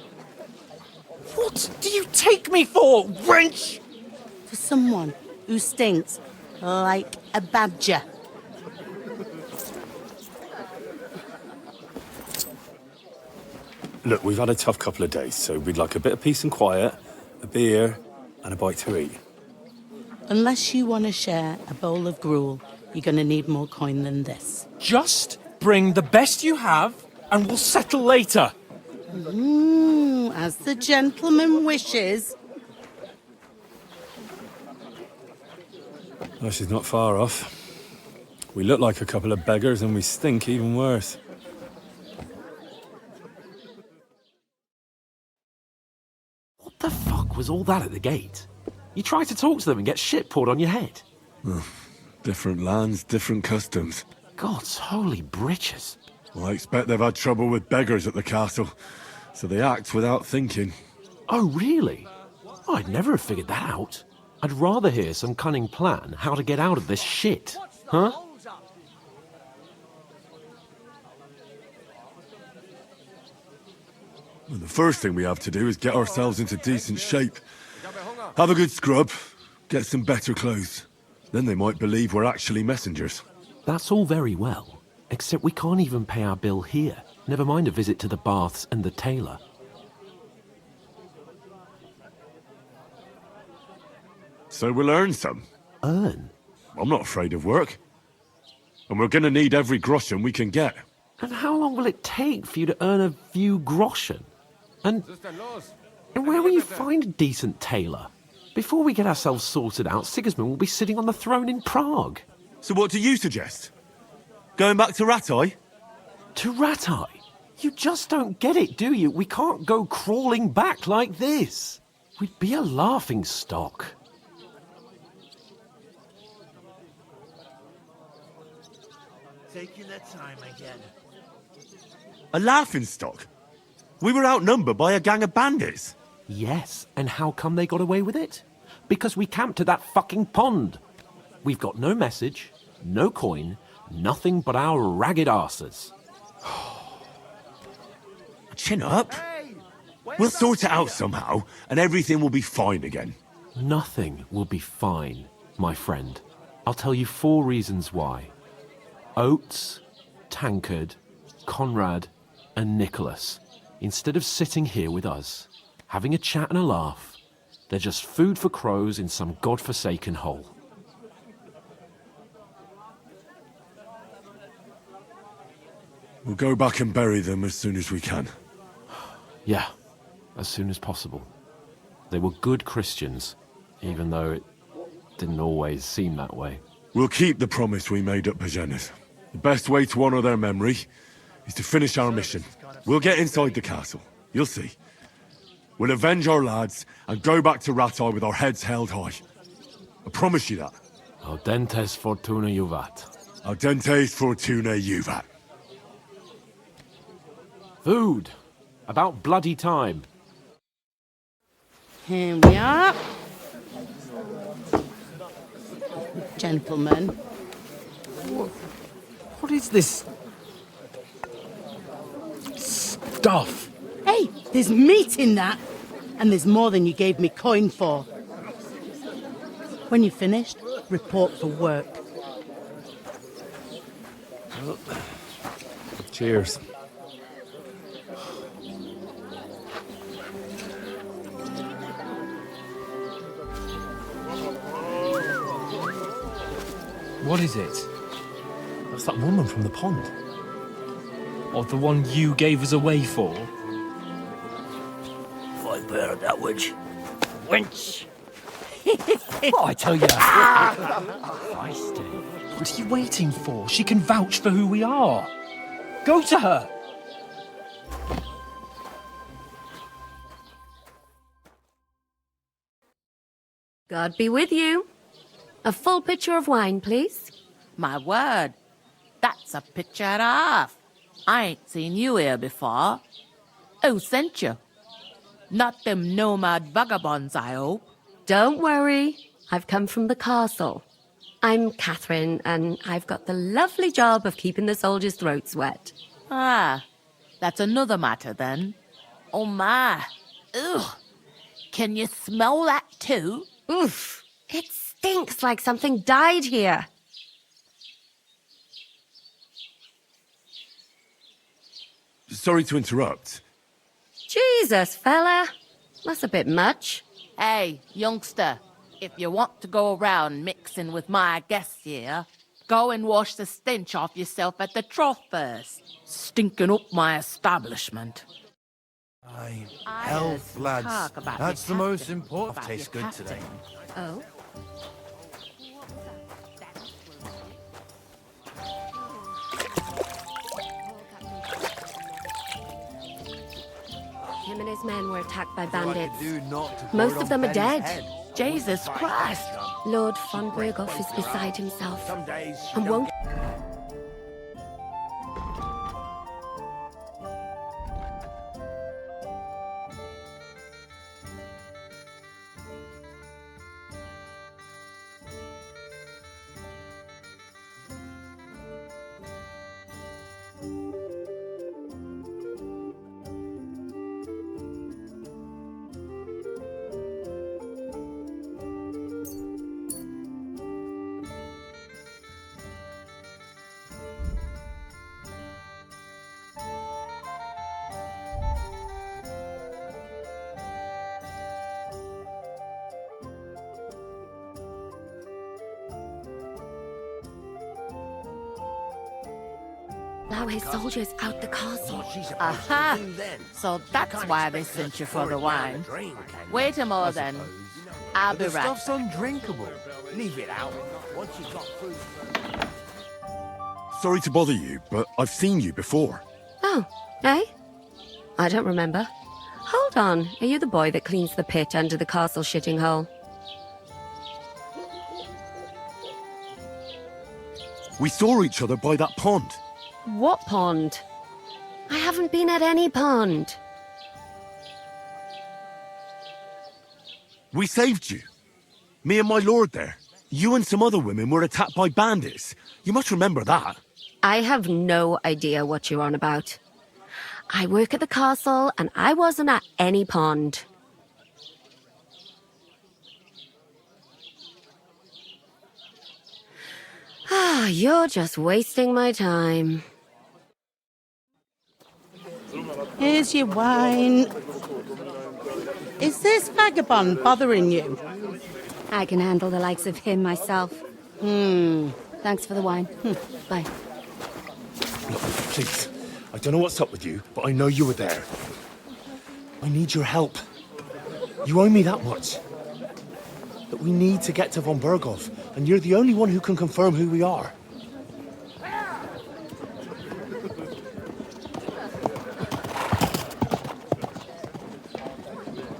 What do you take me for, wench? For someone who stinks like a badger. Look, we've had a tough couple of days, so we'd like a bit of peace and quiet, a beer, and a bite to eat. Unless you want to share a bowl of gruel, you're going to need more coin than this. Just bring the best you have, and we'll settle later. As the gentleman wishes. Oh, she's not far off. We look like a couple of beggars, and we stink even worse. What the fuck was all that at the gate? You tried to talk to them and get shit poured on your head. Different lands, different customs. God's holy britches. Well, I expect they've had trouble with beggars at the castle, so they act without thinking. Oh, really? I'd never have figured that out. I'd rather hear some cunning plan how to get out of this shit. Huh? Well, the first thing we have to do is get ourselves into decent shape. Have a good scrub, get some better clothes. Then they might believe we're actually messengers. That's all very well, except we can't even pay our bill here. Never mind a visit to the baths and the tailor. So we'll earn some. Earn? I'm not afraid of work. And we're gonna need every groschen we can get. And how long will it take for you to earn a few groschen? And where will you find a decent tailor? Before we get ourselves sorted out, Sigismund will be sitting on the throne in Prague. So what do you suggest? Going back to Ratai? To Ratai? You just don't get it, do you? We can't go crawling back like this. We'd be a laughing stock. Taking their time again. A laughing stock? We were outnumbered by a gang of bandits. Yes, and how come they got away with it? Because we camped at that fucking pond. We've got no message, no coin, nothing but our ragged arses. Chin up. We'll sort it out somehow, and everything will be fine again. Nothing will be fine, my friend. I'll tell you 4 reasons why. Oates, Tankard, Conrad, and Nicholas, instead of sitting here with us, having a chat and a laugh, they're just food for crows in some godforsaken hole. We'll go back and bury them as soon as we can. Yeah, as soon as possible. They were good Christians, even though it didn't always seem that way. We'll keep the promise we made at Pagena's. The best way to honor their memory is to finish our mission. We'll get inside the castle. You'll see. We'll avenge our lads and go back to Ratai with our heads held high. I promise you that. Audentes Fortuna Juvat. Audentes Fortuna Juvat. Food. About bloody time. Here we are. Gentlemen. What is this stuff? Hey, there's meat in that. And there's more than you gave me coin for. When you're finished, report for work. Cheers. What is it? That's that woman from the pond. Or the one you gave us away for? I bear that witch. Wench! What I tell you? What are you waiting for? She can vouch for who we are. Go to her. God be with you. A full pitcher of wine, please. My word, that's a picture and a half. I ain't seen you here before. Who sent you? Not them nomad vagabonds, I hope. Don't worry. I've come from the castle. I'm Catherine, and I've got the lovely job of keeping the soldiers' throats wet. Ah, That's another matter then. Oh my. Ugh. Can you smell that too? Oof. It stinks like something died here. Sorry to interrupt. Jesus, fella. That's a bit much. Hey, youngster. If you want to go around mixing with my guests here, go and wash the stench off yourself at the trough first. Stinking up my establishment. Health, lads. That's the most important. Tastes good today. Oh? Him and his men were attacked by bandits. Most of them are dead. Jesus Christ! Lord von Berghoff is beside himself and won't... allow his soldiers out the castle. Aha! So that's why they sent you for the wine. Wait a moment then. I'll be The right. stuff's undrinkable. Leave it out. Once you got through. Sorry to bother you, but I've seen you before. Oh, eh? I don't remember. Hold on, are you the boy that cleans the pit under the castle shitting hole? We saw each other by that pond. What pond? I haven't been at any pond. We saved you. Me and my lord there. You and some other women were attacked by bandits. You must remember that. I have no idea what you're on about. I work at the castle, and I wasn't at any pond. Ah, you're just wasting my time. Here's your wine. Is this vagabond bothering you? I can handle the likes of him myself. Thanks for the wine. Bye. Look, please. I don't know what's up with you, but I know you were there. I need your help. You owe me that much. That we need to get to von Berghoff, and you're the only one who can confirm who we are.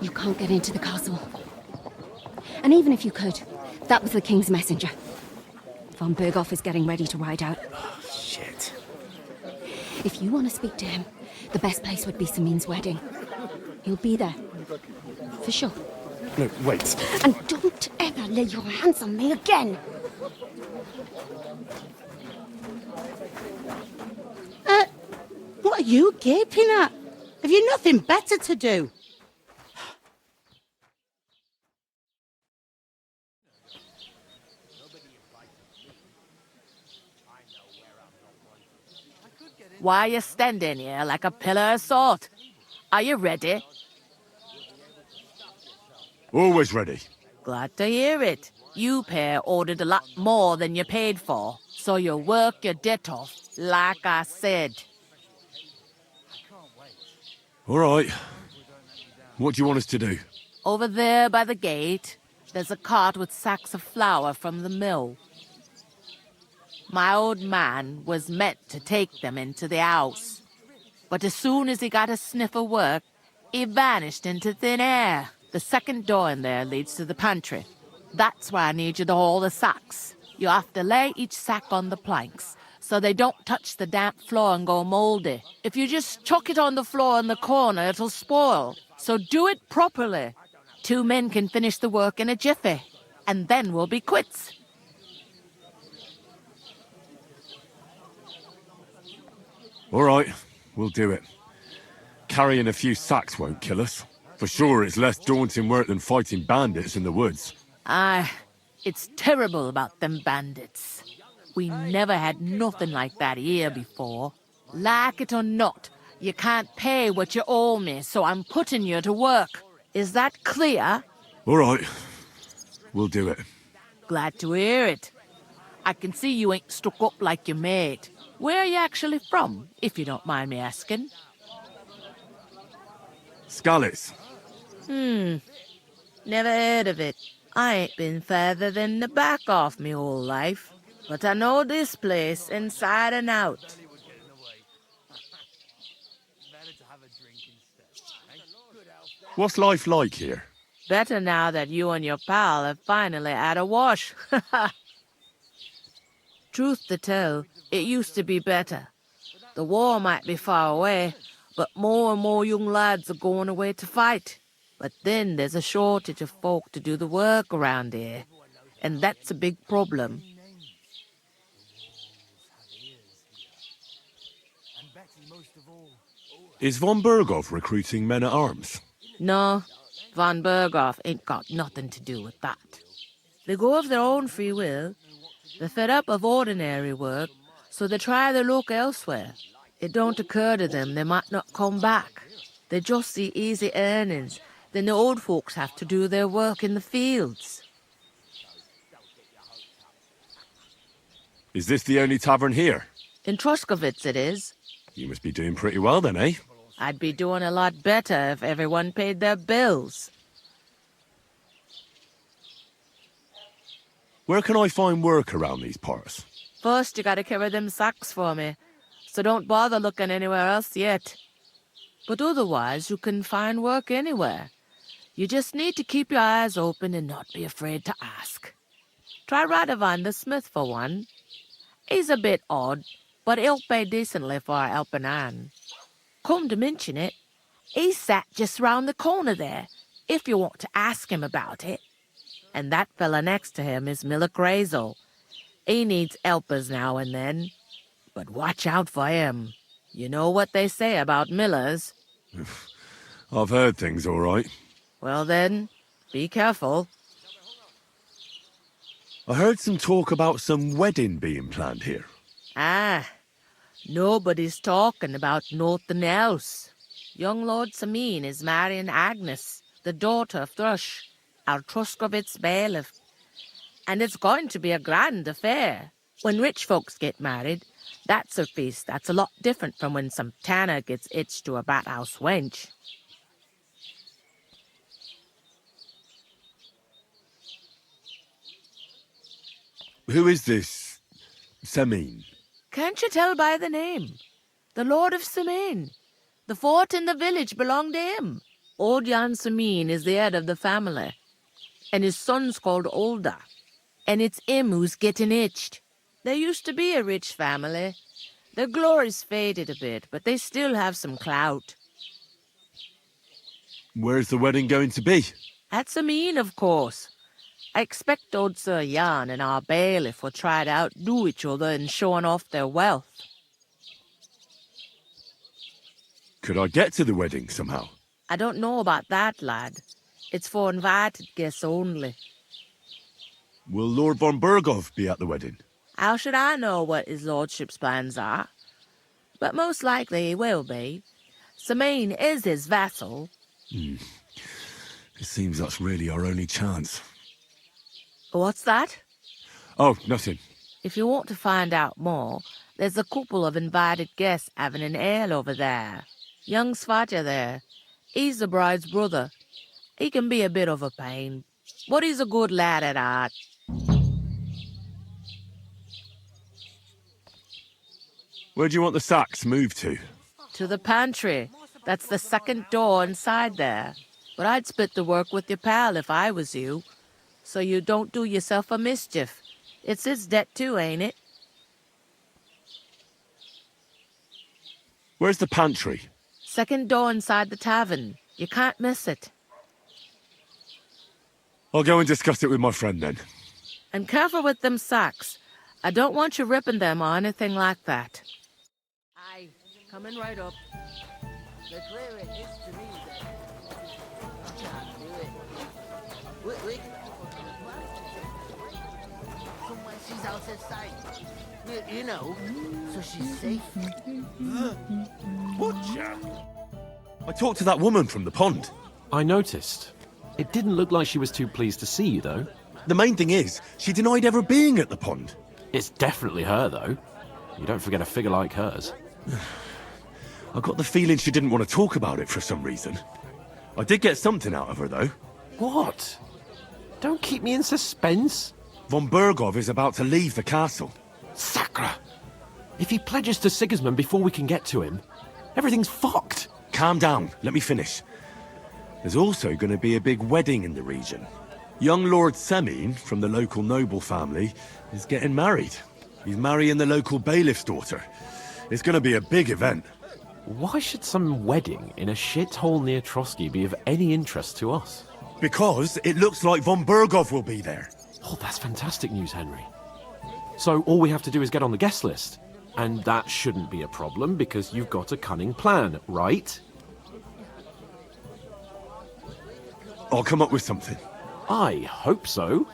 You can't get into the castle. And even if you could, that was the king's messenger. Von Berghoff is getting ready to ride out. Oh, shit. If you want to speak to him, the best place would be Samin's wedding. He'll be there. For sure. No, wait. And don't ever lay your hands on me again! What are you gaping at? Have you nothing better to do? Why are you standing here like a pillar of salt? Are you ready? Always ready. Glad to hear it. You pair ordered a lot more than you paid for, so you work your debt off, like I said. All right. What do you want us to do? Over there by the gate, there's a cart with sacks of flour from the mill. My old man was meant to take them into the house, but as soon as he got a sniff of work, he vanished into thin air. The second door in there leads to the pantry. That's where I need you to haul the sacks. You have to lay each sack on the planks, so they don't touch the damp floor and go moldy. If you just chuck it on the floor in the corner, it'll spoil. So do it properly. 2 men can finish the work in a jiffy, and then we'll be quits. All right, we'll do it. carrying a few sacks won't kill us. For sure, it's less daunting work than fighting bandits in the woods. Aye, it's terrible about them bandits. We never had nothing like that here before. Like it or not, you can't pay what you owe me, so I'm putting you to work. Is that clear? All right. We'll do it. Glad to hear it. I can see you ain't stuck up like your mate. Where are you actually from, if you don't mind me asking? Skalitz. Never heard of it. I ain't been further than the back off me whole life. But I know this place inside and out. What's life like here? Better now that you and your pal have finally had a wash. Truth to tell, it used to be better. The war might be far away, but more and more young lads are going away to fight. But then there's a shortage of folk to do the work around here, and that's a big problem. Is von Berghoff recruiting men-at-arms? No, von Berghoff ain't got nothing to do with that. They go of their own free will. They're fed up of ordinary work, so they try their luck elsewhere. It don't occur to them they might not come back. They just see easy earnings. Then the old folks have to do their work in the fields. Is this the only tavern here? In Truskovitz it is. You must be doing pretty well then, eh? I'd be doing a lot better if everyone paid their bills. Where can I find work around these parts? First, you gotta carry them sacks for me, so don't bother looking anywhere else yet. But otherwise, you can find work anywhere. You just need to keep your eyes open and not be afraid to ask. Try Radovan the smith for one. He's a bit odd, but he'll pay decently for a helping hand. Come to mention it, he's sat just round the corner there, if you want to ask him about it. And that fella next to him is Miller Crazel. He needs helpers now and then, but watch out for him. You know what they say about Millers. I've heard things all right. Well then, be careful. I heard some talk about some wedding being planned here. Ah, nobody's talking about nothing else. Young Lord Samin is marrying Agnes, the daughter of Thrush, our Truskovitz bailiff. And it's going to be a grand affair. When rich folks get married, that's a feast that's a lot different from when some tanner gets hitched to a bathouse wench. Who is this Samin? Can't you tell by the name? The Lord of Samin. The fort and the village belong to him. Old Jan Samin is the head of the family, and his son's called Olda. And it's him who's getting hitched. There used to be a rich family. Their glory's faded a bit, but they still have some clout. Where's the wedding going to be? At Samin, of course. I expect old Sir Jan and our bailiff will try to outdo each other in showing off their wealth. Could I get to the wedding somehow? I don't know about that, lad. It's for invited guests only. Will Lord von Berghoff be at the wedding? How should I know what his lordship's plans are? But most likely he will be. Samin is his vassal. It seems that's really our only chance. What's that? Oh, nothing. If you want to find out more, there's a couple of invited guests having an ale over there. Young Svatja there. He's the bride's brother. He can be a bit of a pain, but he's a good lad at heart. Where do you want the sacks moved to? To the pantry. That's the second door inside there. But I'd split the work with your pal if I was you, so you don't do yourself a mischief. It's his debt too, ain't it? Where's the pantry? Second door inside the tavern. You can't miss it. I'll go and discuss it with my friend then. And careful with them sacks. I don't want you ripping them or anything like that. Aye, coming right up. The clearer it is to me, then. I can't do it. We somewhere she's out of sight. You know, so she's safe. Butcher? I talked to that woman from the pond. I noticed. It didn't look like she was too pleased to see you, though. The main thing is, she denied ever being at the pond. It's definitely her, though. You don't forget a figure like hers. I got the feeling she didn't want to talk about it for some reason. I did get something out of her, though. What? Don't keep me in suspense. Von Bergov is about to leave the castle. Sacra! If he pledges to Sigismund before we can get to him, everything's fucked. Calm down, let me finish. There's also going to be a big wedding in the region. Young Lord Semine, from the local noble family, is getting married. He's marrying the local bailiff's daughter. It's going to be a big event. Why should some wedding in a shithole near Trotsky be of any interest to us? Because it looks like Von Bergov will be there. Oh, that's fantastic news, Henry. So all we have to do is get on the guest list. And that shouldn't be a problem because you've got a cunning plan, right? I'll come up with something. I hope so.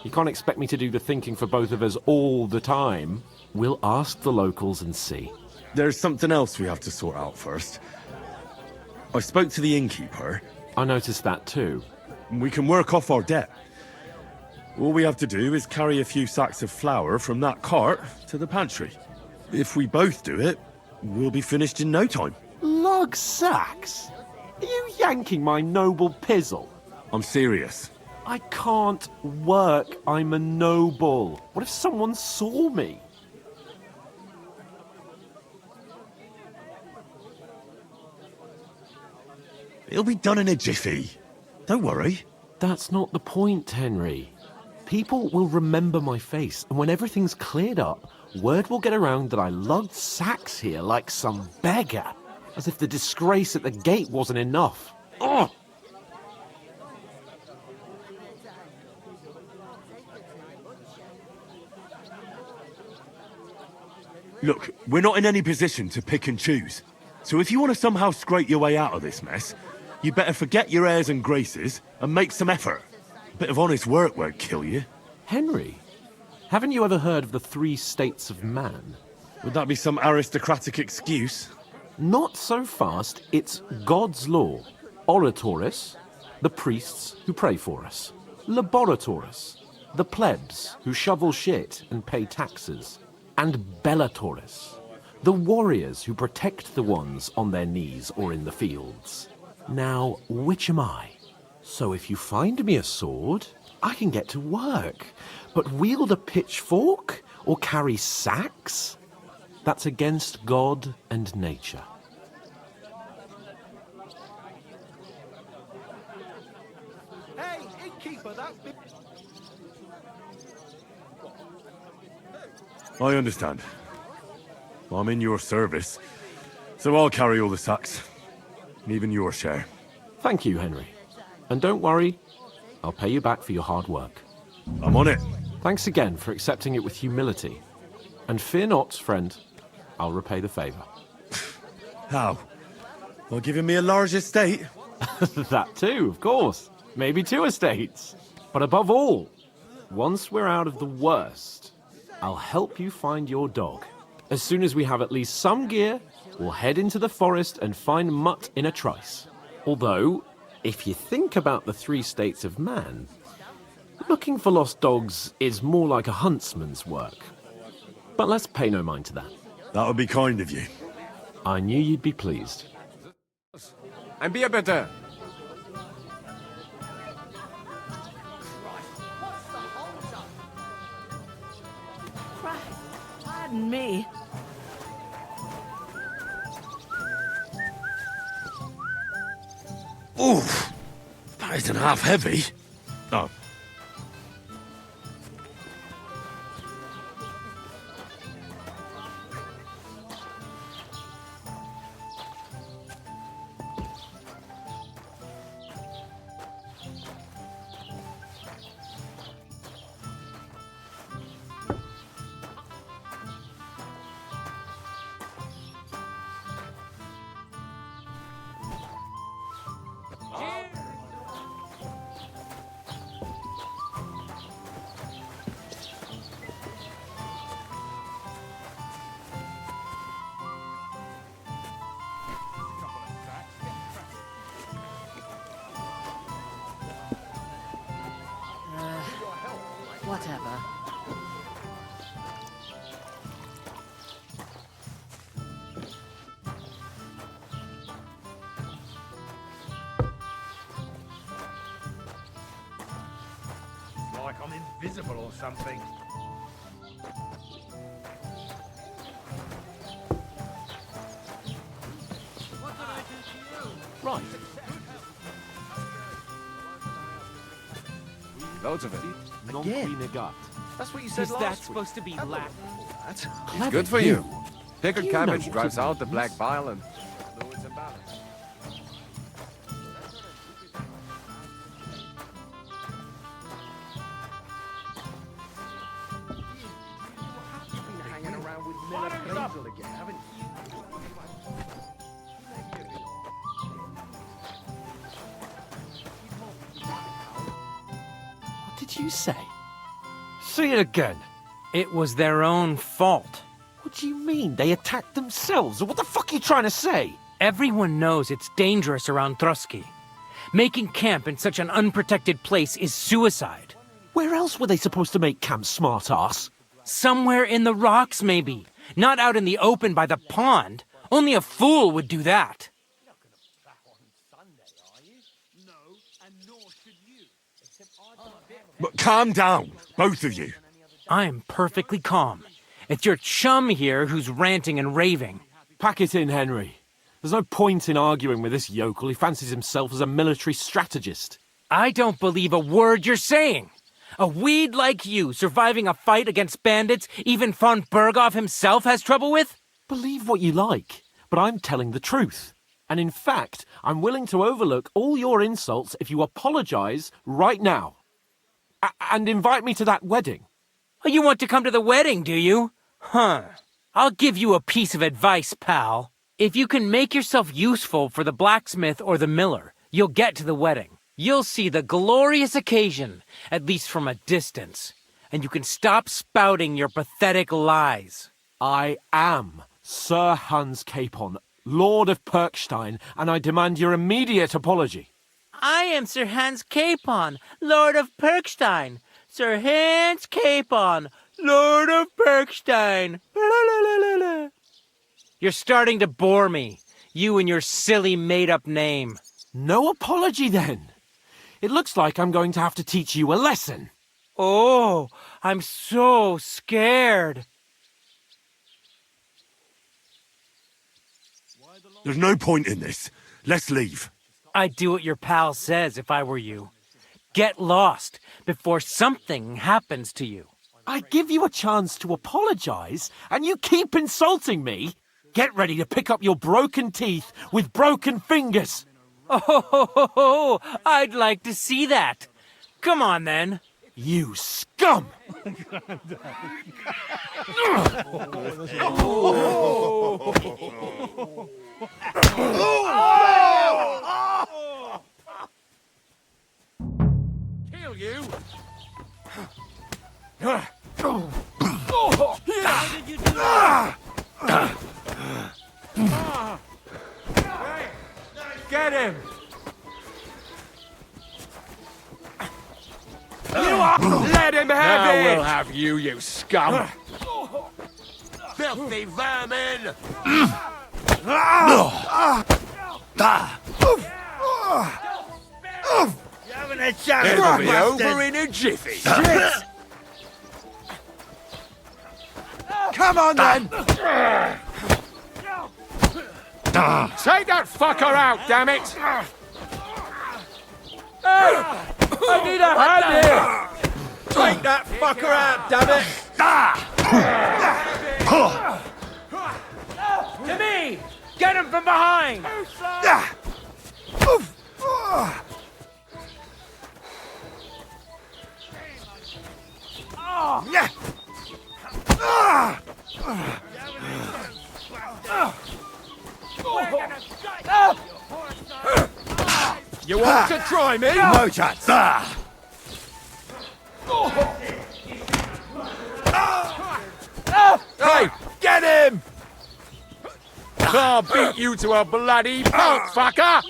You can't expect me to do the thinking for both of us all the time. We'll ask the locals and see. There's something else we have to sort out first. I spoke to the innkeeper. I noticed that too. We can work off our debt. All we have to do is carry a few sacks of flour from that cart to the pantry. If we both do it, we'll be finished in no time. Lug sacks? Are you yanking my noble pizzle? I'm serious. I can't work. I'm a noble. What if someone saw me? It'll be done in a jiffy. Don't worry. That's not the point, Henry. People will remember my face, and when everything's cleared up, word will get around that I lugged sacks here like some beggar. As if the disgrace at the gate wasn't enough. Ugh! Look, we're not in any position to pick and choose. So if you want to somehow scrape your way out of this mess, you better forget your airs and graces and make some effort. A bit of honest work won't kill you. Henry, haven't you ever heard of the 3 states of man? Would that be some aristocratic excuse? Not so fast. It's God's law. Oratores, the priests who pray for us. Laboratories, the plebs who shovel shit and pay taxes. And Bellatores, the warriors who protect the ones on their knees or in the fields. Now, which am I? So if you find me a sword, I can get to work. But wield a pitchfork or carry sacks? That's against God and nature. Hey, innkeeper, that's big. I understand. I'm in your service, so I'll carry all the sacks. Even your share. Thank you, Henry. And don't worry, I'll pay you back for your hard work. I'm on it. Thanks again for accepting it with humility. And fear not, friend, I'll repay the favor. How? By giving me a large estate? That too, of course. Maybe 2 estates. But above all, once we're out of the worst, I'll help you find your dog. As soon as we have at least some gear, we'll head into the forest and find Mutt in a trice. Although, if you think about the 3 states of man, looking for lost dogs is more like a huntsman's work. But let's pay no mind to that. That would be kind of you. I knew you'd be pleased. And be a better. Pardon me. Oof! That isn't half heavy. Oh. whatever. It's like I'm invisible or something. Right. Loads of it. Non qui negat. That's what you said Is last that week. supposed to be Latin? That's Clever good for you. Pickled You know cabbage what drives it out the means. black bile and fluids and balance. Hanging around with Miller Hazel again, haven't you? What did you say? Say it again. It was their own fault. What do you mean? They attacked themselves? What the fuck are you trying to say? Everyone knows it's dangerous around Trotsky. Making camp in such an unprotected place is suicide. Where else were they supposed to make camp, smart-ass? Somewhere in the rocks, maybe. Not out in the open by the pond. Only a fool would do that. But calm down, both of you. I'm perfectly calm. It's your chum here who's ranting and raving. Pack it in, Henry. There's no point in arguing with this yokel. He fancies himself as a military strategist. I don't believe a word you're saying. A weed like you surviving a fight against bandits even von Berghoff himself has trouble with? Believe what you like, but I'm telling the truth. And in fact, I'm willing to overlook all your insults if you apologize right now. And invite me to that wedding. Oh, you want to come to the wedding, do you? Huh. I'll give you a piece of advice, pal. If you can make yourself useful for the blacksmith or the miller, you'll get to the wedding. You'll see the glorious occasion, at least from a distance. And you can stop spouting your pathetic lies. I am Sir Hans Capon, Lord of Perkstein, and I demand your immediate apology. I am Sir Hans Capon, Lord of Perkstein. Sir Hans Capon, Lord of Perkstein. You're starting to bore me, you and your silly made-up name. No apology, then. It looks like I'm going to have to teach you a lesson. Oh, I'm so scared. There's no point in this. Let's leave. I'd do what your pal says if I were you. Get lost before something happens to you. I give you a chance to apologize, and you keep insulting me. Get ready to pick up your broken teeth with broken fingers. Oh, I'd like to see that. Come on, then. You scum! Kill you! Get him! Let him have Now it! we'll have you, you scum! Filthy vermin! You haven't a chance, It'll be bastard. over in a jiffy. Come on, then! Take that fucker out, damn it! Hey! I need a hand here! Take that fucker out, damn it! To me! Get him from behind! You want to try me? No chance! Hey, get him! I'll beat you to a bloody pulp, fucker!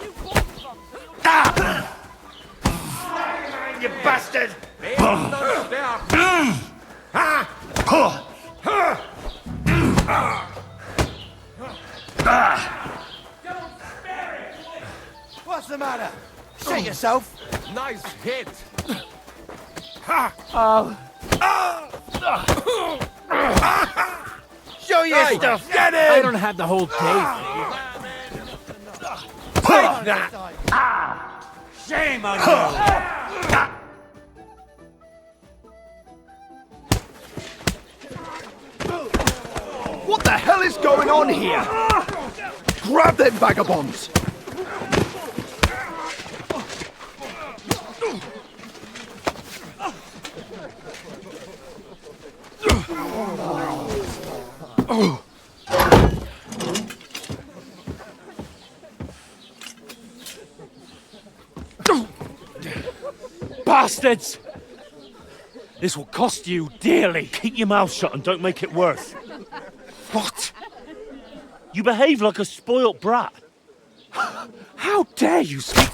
You bastard! What's the matter? Shut yourself. Nice hit. Show your stuff. Get in. I don't have the whole day. Take that. Shame on you. What the hell is going on here? Grab them vagabonds! Bastards! This will cost you dearly. Keep your mouth shut and don't make it worse. What? You behave like a spoilt brat. How dare you speak...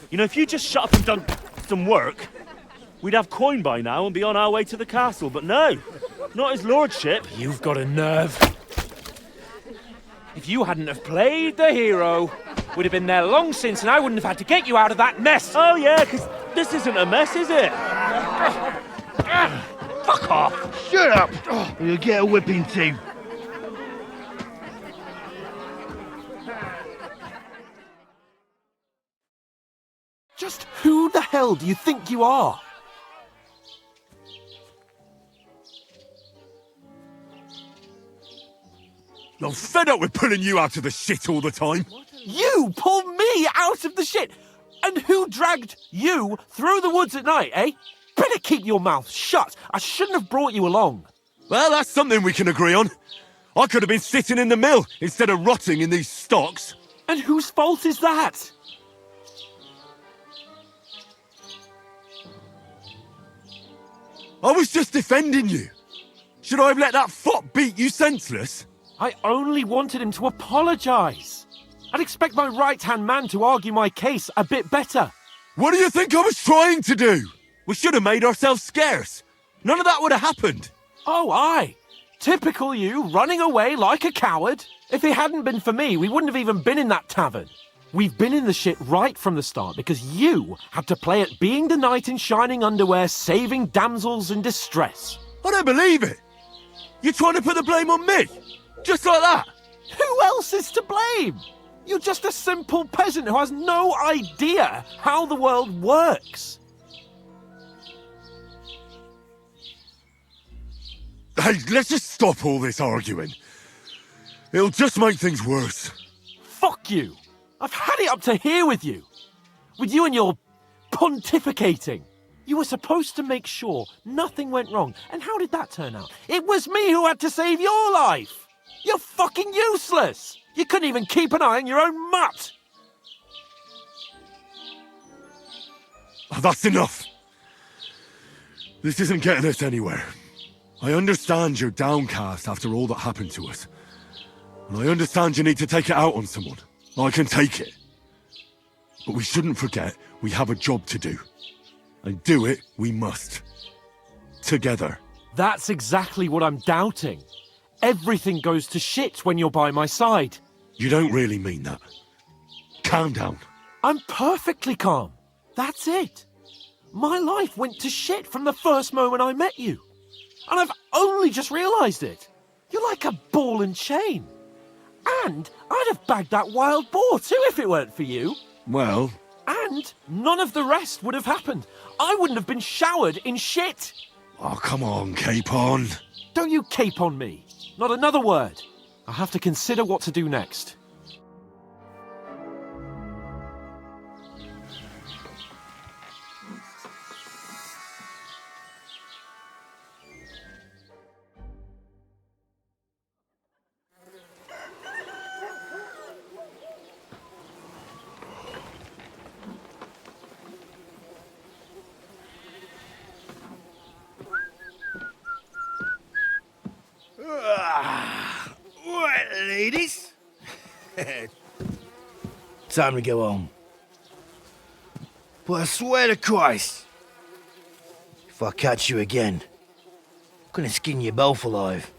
You know, if you just shut up and done some work, we'd have coin by now and be on our way to the castle, but no, not his lordship. You've got a nerve. If you hadn't have played the hero, we'd have been there long since and I wouldn't have had to get you out of that mess. Oh yeah, because this isn't a mess, is it? Fuck off! Shut up! Or you'll get a whipping too. Just who the hell do you think you are? I'm fed up with pulling you out of the shit all the time. You pulled me out of the shit! And who dragged you through the woods at night, eh? Better keep your mouth shut. I shouldn't have brought you along. Well, that's something we can agree on. I could have been sitting in the mill instead of rotting in these stocks. And whose fault is that? I was just defending you. Should I have let that fop beat you senseless? I only wanted him to apologise. I'd expect my right-hand man to argue my case a bit better. What do you think I was trying to do? We should have made ourselves scarce. None of that would have happened. Oh, aye. Typical you, running away like a coward. If it hadn't been for me, we wouldn't have even been in that tavern. We've been in the shit right from the start because you had to play at being the knight in shining underwear, saving damsels in distress. I don't believe it. You're trying to put the blame on me? Just like that? Who else is to blame? You're just a simple peasant who has no idea how the world works. Hey, let's just stop all this arguing. It'll just make things worse. Fuck you. I've had it up to here with you. With you and your pontificating. You were supposed to make sure nothing went wrong. And how did that turn out? It was me who had to save your life. You're fucking useless. You couldn't even keep an eye on your own mutt. Oh, that's enough. This isn't getting us anywhere. I understand you're downcast after all that happened to us. And I understand you need to take it out on someone. I can take it. But we shouldn't forget we have a job to do. And do it we must. Together. That's exactly what I'm doubting. Everything goes to shit when you're by my side. You don't really mean that. Calm down. I'm perfectly calm. That's it. My life went to shit from the first moment I met you. And I've only just realised it. You're like a ball and chain. And I'd have bagged that wild boar too if it weren't for you. Well... And none of the rest would have happened. I wouldn't have been showered in shit. Oh, come on, Capon. Don't you cape on me. Not another word. I'll have to consider what to do next. Right, ladies. Time to go home. But I swear to Christ, if I catch you again, I'm gonna skin you both alive.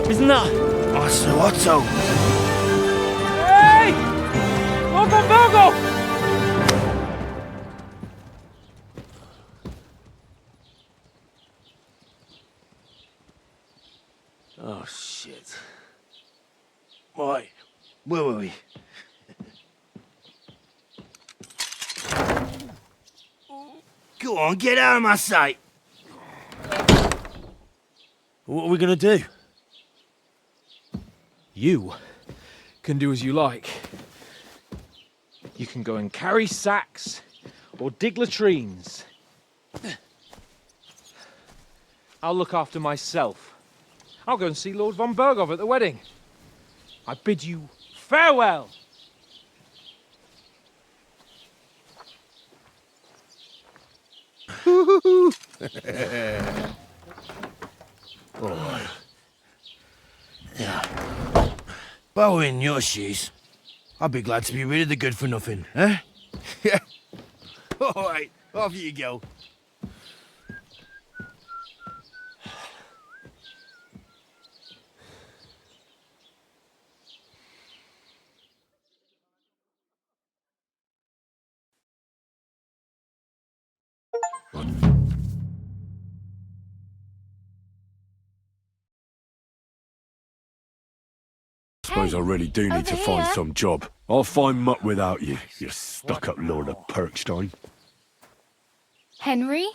Isn't that? Master Otto! Hey! Lord von Virgo! Oh, shit. Right, where were we? Go on, get out of my sight! What are we gonna do? You can do as you like. You can go and carry sacks or dig latrines. I'll look after myself. I'll go and see Lord von Berghoff at the wedding. I bid you farewell. Alright. Yeah. If I were in your shoes, I'd be glad to be rid of the good for nothing, eh? Yeah. Alright, off you go. Suppose I really do need to find some job. I'll find muck without you, you stuck-up Lord of Perkstein. Henry?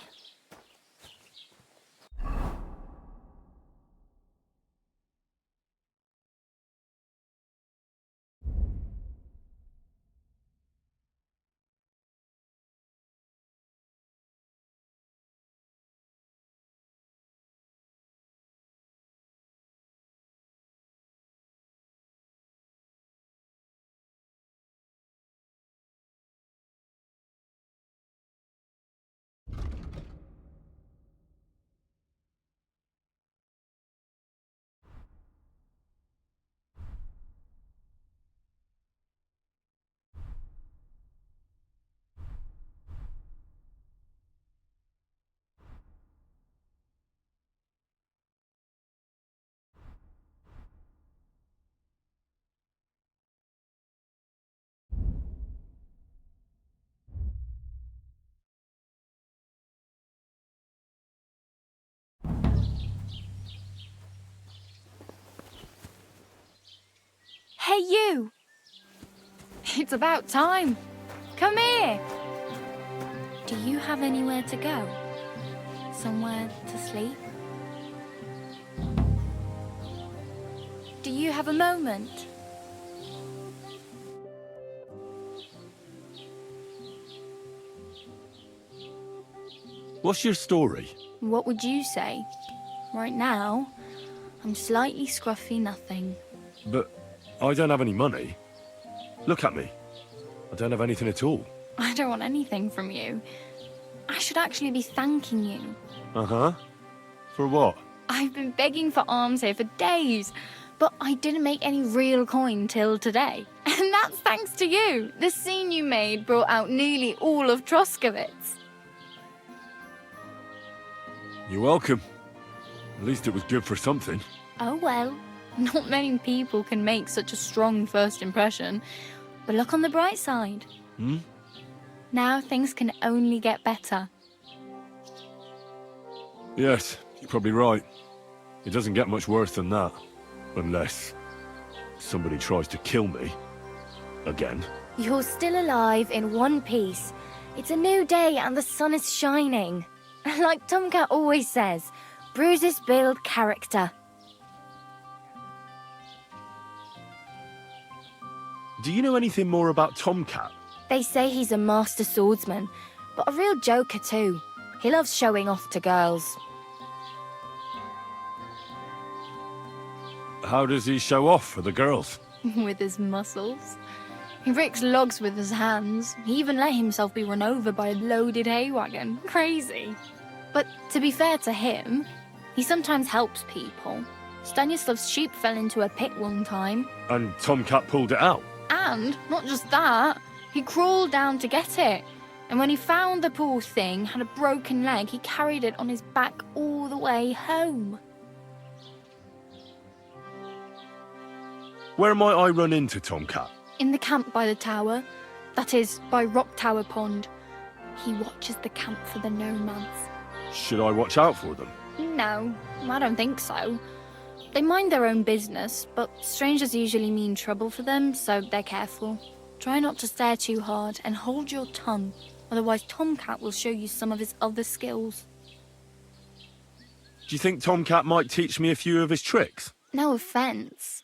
Hey, you! It's about time. Come here. Do you have anywhere to go? Somewhere to sleep? Do you have a moment? What's your story? What would you say? Right now, I'm slightly scruffy nothing. But I don't have any money. Look at me. I don't have anything at all. I don't want anything from you. I should actually be thanking you. Uh-huh. For what? I've been begging for alms here for days, but I didn't make any real coin till today. And that's thanks to you. The scene you made brought out nearly all of Troskowitz. You're welcome. At least it was good for something. Oh well, not many people can make such a strong first impression. But look on the bright side. Hmm? Now things can only get better. Yes, you're probably right. It doesn't get much worse than that. Unless somebody tries to kill me. Again. You're still alive in one piece. It's a new day and the sun is shining. Like Tomcat always says, bruises build character. Do you know anything more about Tomcat? They say he's a master swordsman, but a real joker too. He loves showing off to girls. How does he show off for the girls? With his muscles. He ricks logs with his hands. He even let himself be run over by a loaded hay wagon. Crazy. But to be fair to him, he sometimes helps people. Stanislav's sheep fell into a pit one time. And Tomcat pulled it out. And not just that, he crawled down to get it. And when he found the poor thing had a broken leg, he carried it on his back all the way home. Where might I run into Tomcat? In the camp by the tower, that is, by Rock Tower Pond. He watches the camp for the nomads. Should I watch out for them? No, I don't think so. They mind their own business, but strangers usually mean trouble for them, so they're careful. Try not to stare too hard and hold your tongue, otherwise Tomcat will show you some of his other skills. Do you think Tomcat might teach me a few of his tricks? No offence,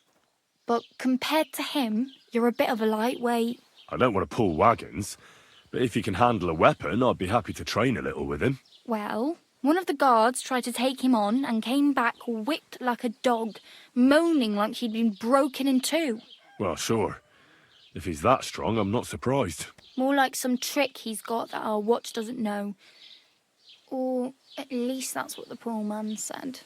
but compared to him, you're a bit of a lightweight. I don't want to pull wagons, but if he can handle a weapon, I'd be happy to train a little with him. Well, one of the guards tried to take him on and came back whipped like a dog, moaning like he'd been broken in two. Well, sure. If he's that strong, I'm not surprised. More like some trick he's got that our watch doesn't know. Or at least that's what the poor man said.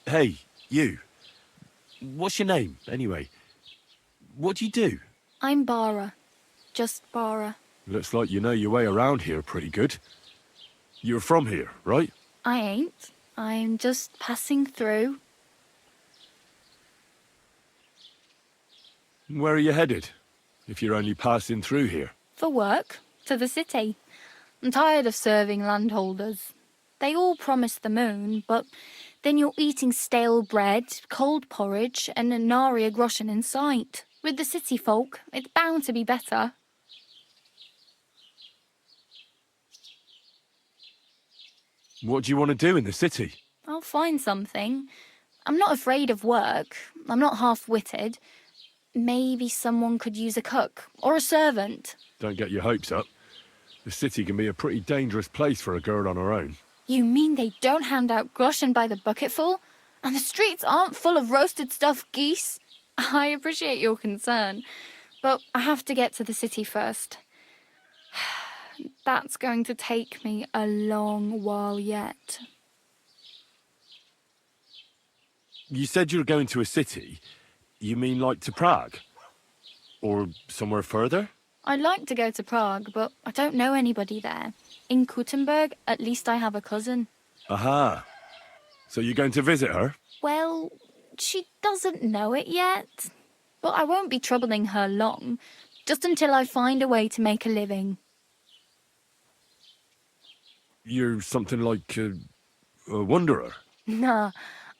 Hey, you. What's your name, anyway? What do you do? I'm Bara. Just Bara. Looks like you know your way around here pretty good. You're from here, right? I ain't. I'm just passing through. Where are you headed, if you're only passing through here? For work. To the city. I'm tired of serving landholders. They all promise the moon, but then you're eating stale bread, cold porridge, and a nary a groschen in sight. With the city folk, it's bound to be better. What do you want to do in the city? I'll find something. I'm not afraid of work. I'm not half-witted. Maybe someone could use a cook or a servant. Don't get your hopes up. The city can be a pretty dangerous place for a girl on her own. You mean they don't hand out groschen by the bucketful? And the streets aren't full of roasted stuffed geese? I appreciate your concern, but I have to get to the city first. That's going to take me a long while yet. You said you were going to a city. You mean like to Prague? Or somewhere further? I'd like to go to Prague, but I don't know anybody there. In Kuttenberg, at least I have a cousin. Aha. So you're going to visit her? Well, she doesn't know it yet. But I won't be troubling her long, just until I find a way to make a living. You're something like a wanderer? Nah,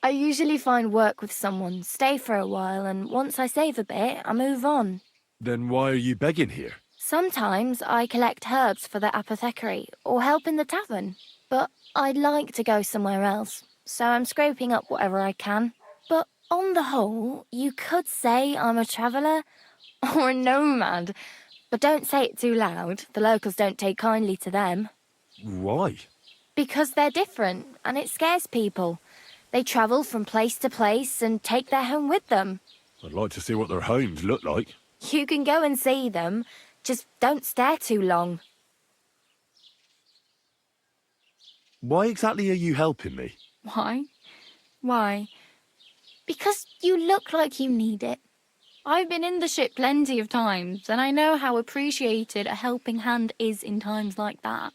I usually find work with someone, stay for a while, and once I save a bit, I move on. Then why are you begging here? Sometimes I collect herbs for the apothecary, or help in the tavern. But I'd like to go somewhere else, so I'm scraping up whatever I can. But on the whole, you could say I'm a traveller, or a nomad. But don't say it too loud, the locals don't take kindly to them. Why? Because they're different, and it scares people. They travel from place to place and take their home with them. I'd like to see what their homes look like. You can go and see them, just don't stare too long. Why exactly are you helping me? Why? Why? Because you look like you need it. I've been in the ship plenty of times, and I know how appreciated a helping hand is in times like that.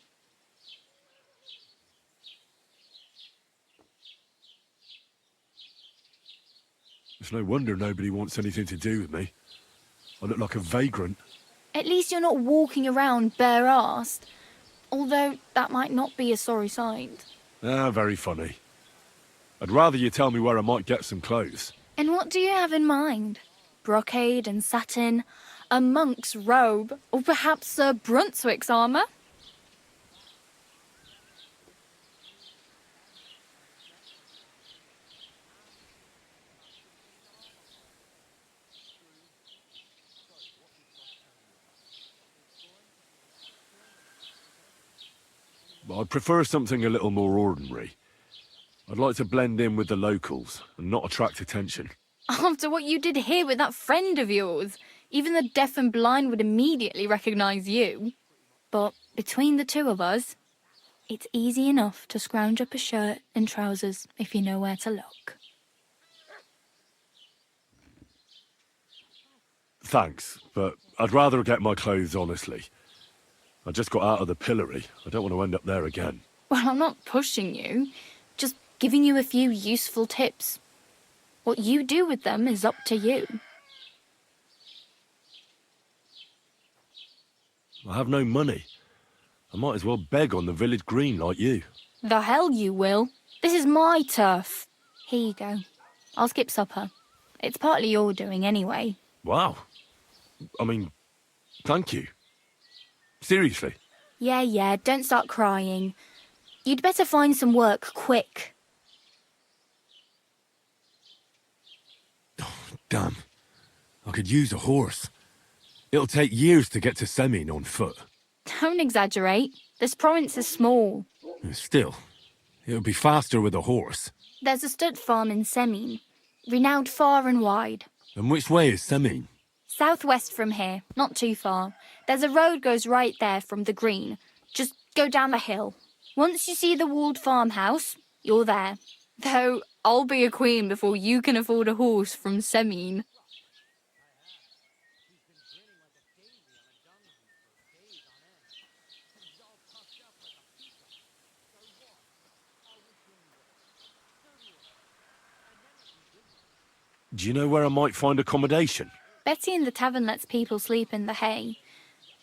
It's no wonder nobody wants anything to do with me. I look like a vagrant. At least you're not walking around bare-arsed. Although that might not be a sorry sight. Ah, very funny. I'd rather you tell me where I might get some clothes. And what do you have in mind? Brocade and satin, a monk's robe, or perhaps Sir Brunswick's armour? I'd prefer something a little more ordinary. I'd like to blend in with the locals and not attract attention. After what you did here with that friend of yours, even the deaf and blind would immediately recognize you. But between the two of us, it's easy enough to scrounge up a shirt and trousers if you know where to look. Thanks, but I'd rather get my clothes honestly. I just got out of the pillory. I don't want to end up there again. Well, I'm not pushing you, just giving you a few useful tips. What you do with them is up to you. I have no money. I might as well beg on the village green like you. The hell you will. This is my turf. Here you go. I'll skip supper. It's partly your doing anyway. Wow. I mean, thank you. Seriously. Yeah, don't start crying. You'd better find some work quick. Damn. I could use a horse. It'll take years to get to Semin on foot. Don't exaggerate. This province is small. Still, it'll be faster with a horse. There's a stud farm in Semin, renowned far and wide. And which way is Semin? Southwest from here, not too far. There's a road goes right there from the green. Just go down the hill. Once you see the walled farmhouse, you're there. Though, I'll be a queen before you can afford a horse from Semin. Do you know where I might find accommodation? Betty in the tavern lets people sleep in the hay.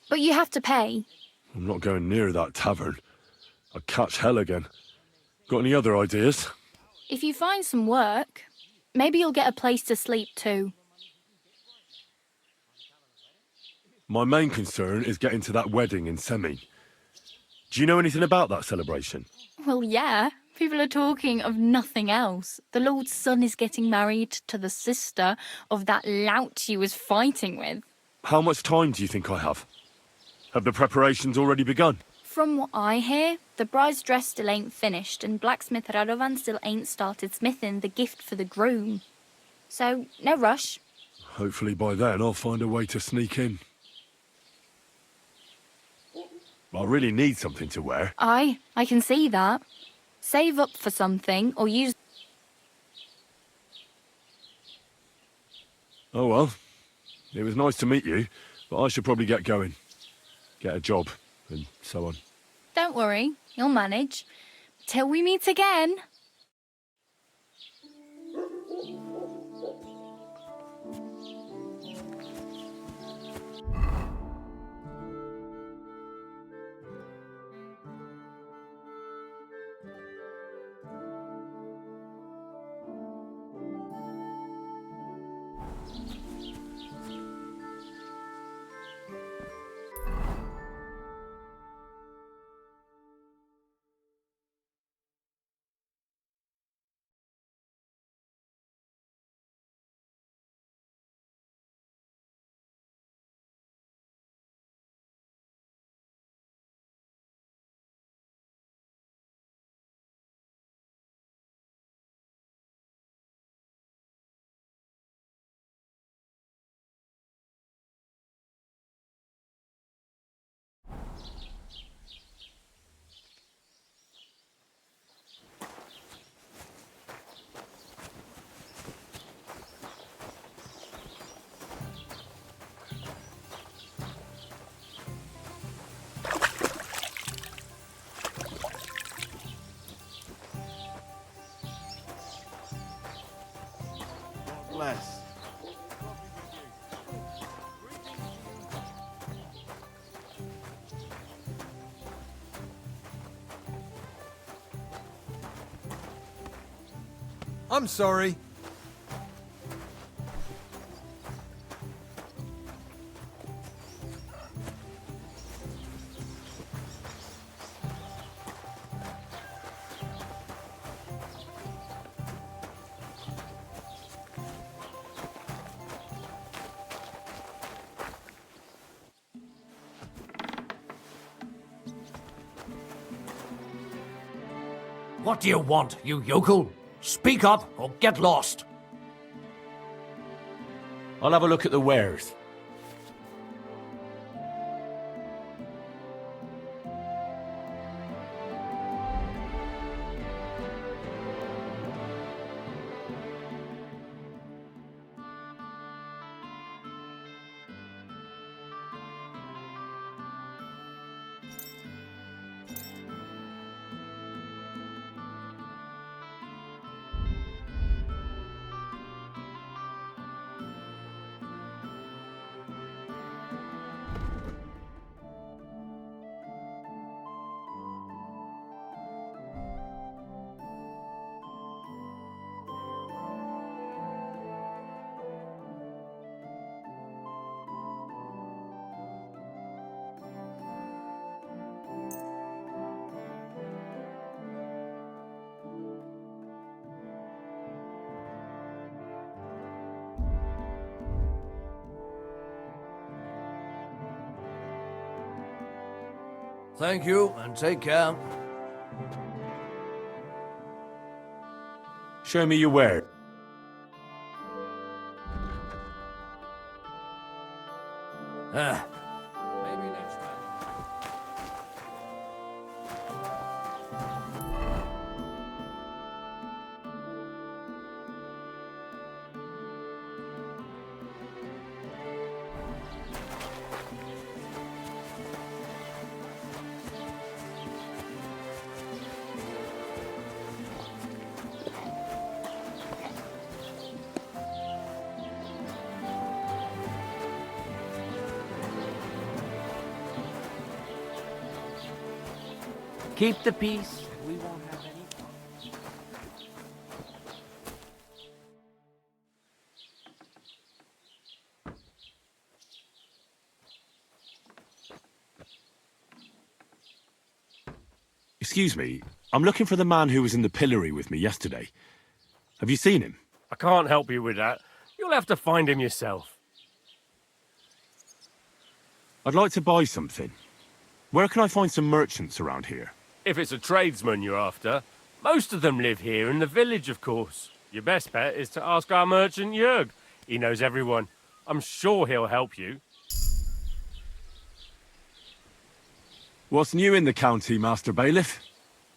But you have to pay. I'm not going near that tavern. I'd catch hell again. Got any other ideas? If you find some work, maybe you'll get a place to sleep too. My main concern is getting to that wedding in Semin. Do you know anything about that celebration? Well, yeah. People are talking of nothing else. The Lord's son is getting married to the sister of that lout he was fighting with. How much time do you think I have? Have the preparations already begun? From what I hear, the bride's dress still ain't finished and blacksmith Radovan still ain't started smithing the gift for the groom. So, no rush. Hopefully by then I'll find a way to sneak in. I really need something to wear. I can see that. Save up for something or use... Oh well, it was nice to meet you, but I should probably get going. Get a job, and so on. Don't worry, you'll manage. Till we meet again. Bless. I'm sorry. What do you want, you yokel? Speak up or get lost. I'll have a look at the wares. Thank you, and take care. Show me your ware. Maybe next time. Keep the peace. We won't have any. Excuse me, I'm looking for the man who was in the pillory with me yesterday. Have you seen him? I can't help you with that. You'll have to find him yourself. I'd like to buy something. Where can I find some merchants around here? If it's a tradesman you're after, most of them live here in the village, of course. Your best bet is to ask our merchant Jörg. He knows everyone. I'm sure he'll help you. What's new in the county, Master Bailiff?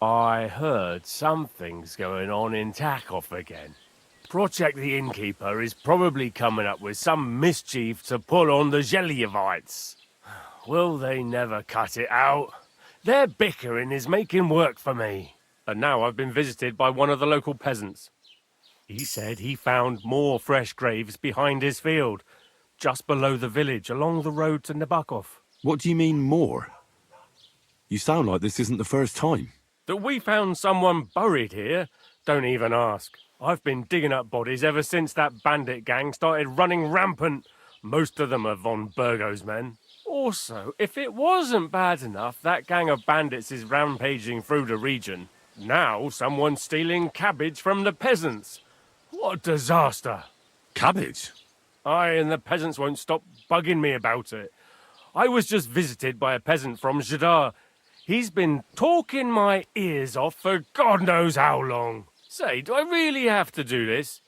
I heard something's going on in Takoff again. Project the Innkeeper is probably coming up with some mischief to pull on the GIGABYTEs. Will they never cut it out? Their bickering is making work for me. And now I've been visited by one of the local peasants. He said he found more fresh graves behind his field, just below the village, along the road to Nabokov. What do you mean, more? You sound like this isn't the first time. That we found someone buried here? Don't even ask. I've been digging up bodies ever since that bandit gang started running rampant. Most of them are von Burgo's men. Also, if it wasn't bad enough that gang of bandits is rampaging through the region, now someone's stealing cabbage from the peasants. What a disaster. Cabbage? Aye, and the peasants won't stop bugging me about it. I was just visited by a peasant from Jadar. He's been talking my ears off for God knows how long. Say, do I really have to do this?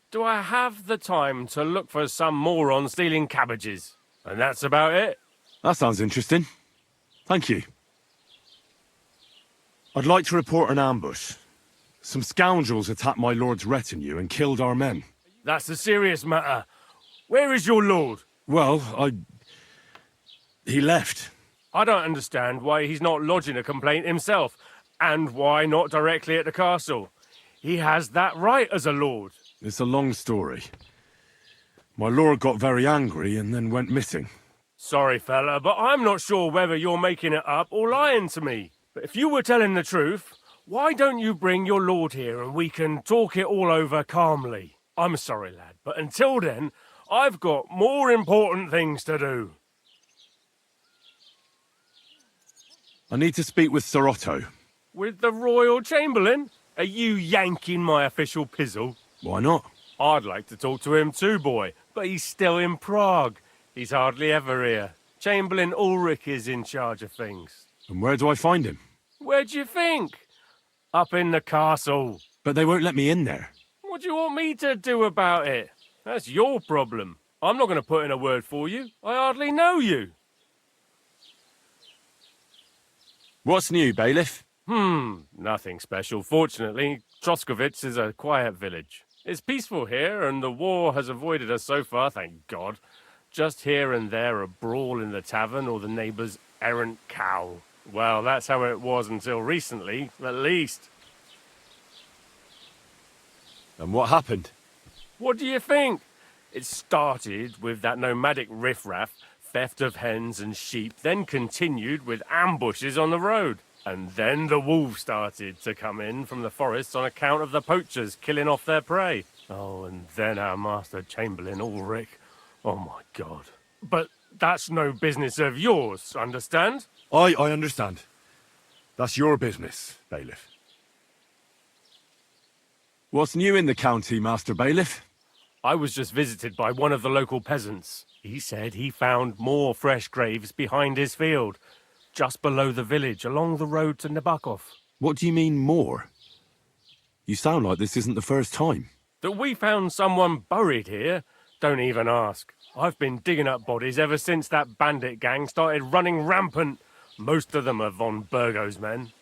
Do I have the time to look for some moron stealing cabbages? And that's about it. That sounds interesting. Thank you. I'd like to report an ambush. Some scoundrels attacked my lord's retinue and killed our men. That's a serious matter. Where is your lord? Well, he left. I don't understand why he's not lodging a complaint himself, and why not directly at the castle. He has that right as a lord. It's a long story. My lord got very angry and then went missing. Sorry, fella, but I'm not sure whether you're making it up or lying to me. But if you were telling the truth, why don't you bring your lord here and we can talk it all over calmly? I'm sorry, lad, but until then, I've got more important things to do. I need to speak with Sir Otto. With the Royal Chamberlain? Are you yanking my official pizzle? Why not? I'd like to talk to him too, boy, but he's still in Prague. He's hardly ever here. Chamberlain Ulrich is in charge of things. And where do I find him? Where do you think? Up in the castle. But they won't let me in there. What do you want me to do about it? That's your problem. I'm not going to put in a word for you. I hardly know you. What's new, bailiff? Nothing special. Fortunately, Troskovitz is a quiet village. It's peaceful here, and the war has avoided us so far, thank God. Just here and there a brawl in the tavern or the neighbour's errant cow. Well, that's how it was until recently, at least. And what happened? What do you think? It started with that nomadic riffraff, theft of hens and sheep, then continued with ambushes on the road. And then the wolves started to come in from the forests on account of the poachers killing off their prey. Oh, and then our master Chamberlain, Ulrich. Oh my God. But that's no business of yours, understand? I understand. That's your business, bailiff. What's new in the county, Master Bailiff? I was just visited by one of the local peasants. He said he found more fresh graves behind his field, just below the village, along the road to Nabokov. What do you mean, more? You sound like this isn't the first time. That we found someone buried here? Don't even ask. I've been digging up bodies ever since that bandit gang started running rampant. Most of them are von Burgo's men.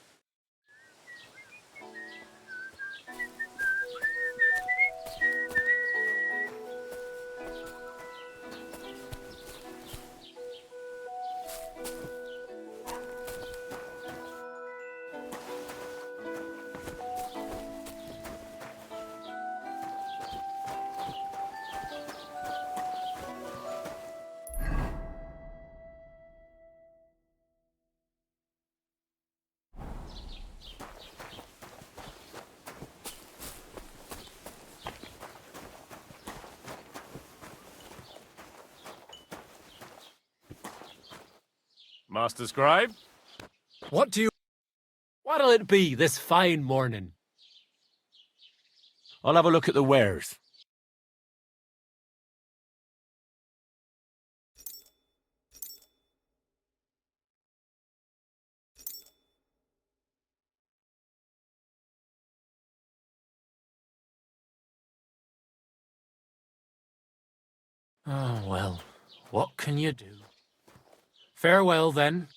Master Scribe? What do you... What'll it be this fine morning? I'll have a look at the wares. Oh, well, what can you do? Farewell, then.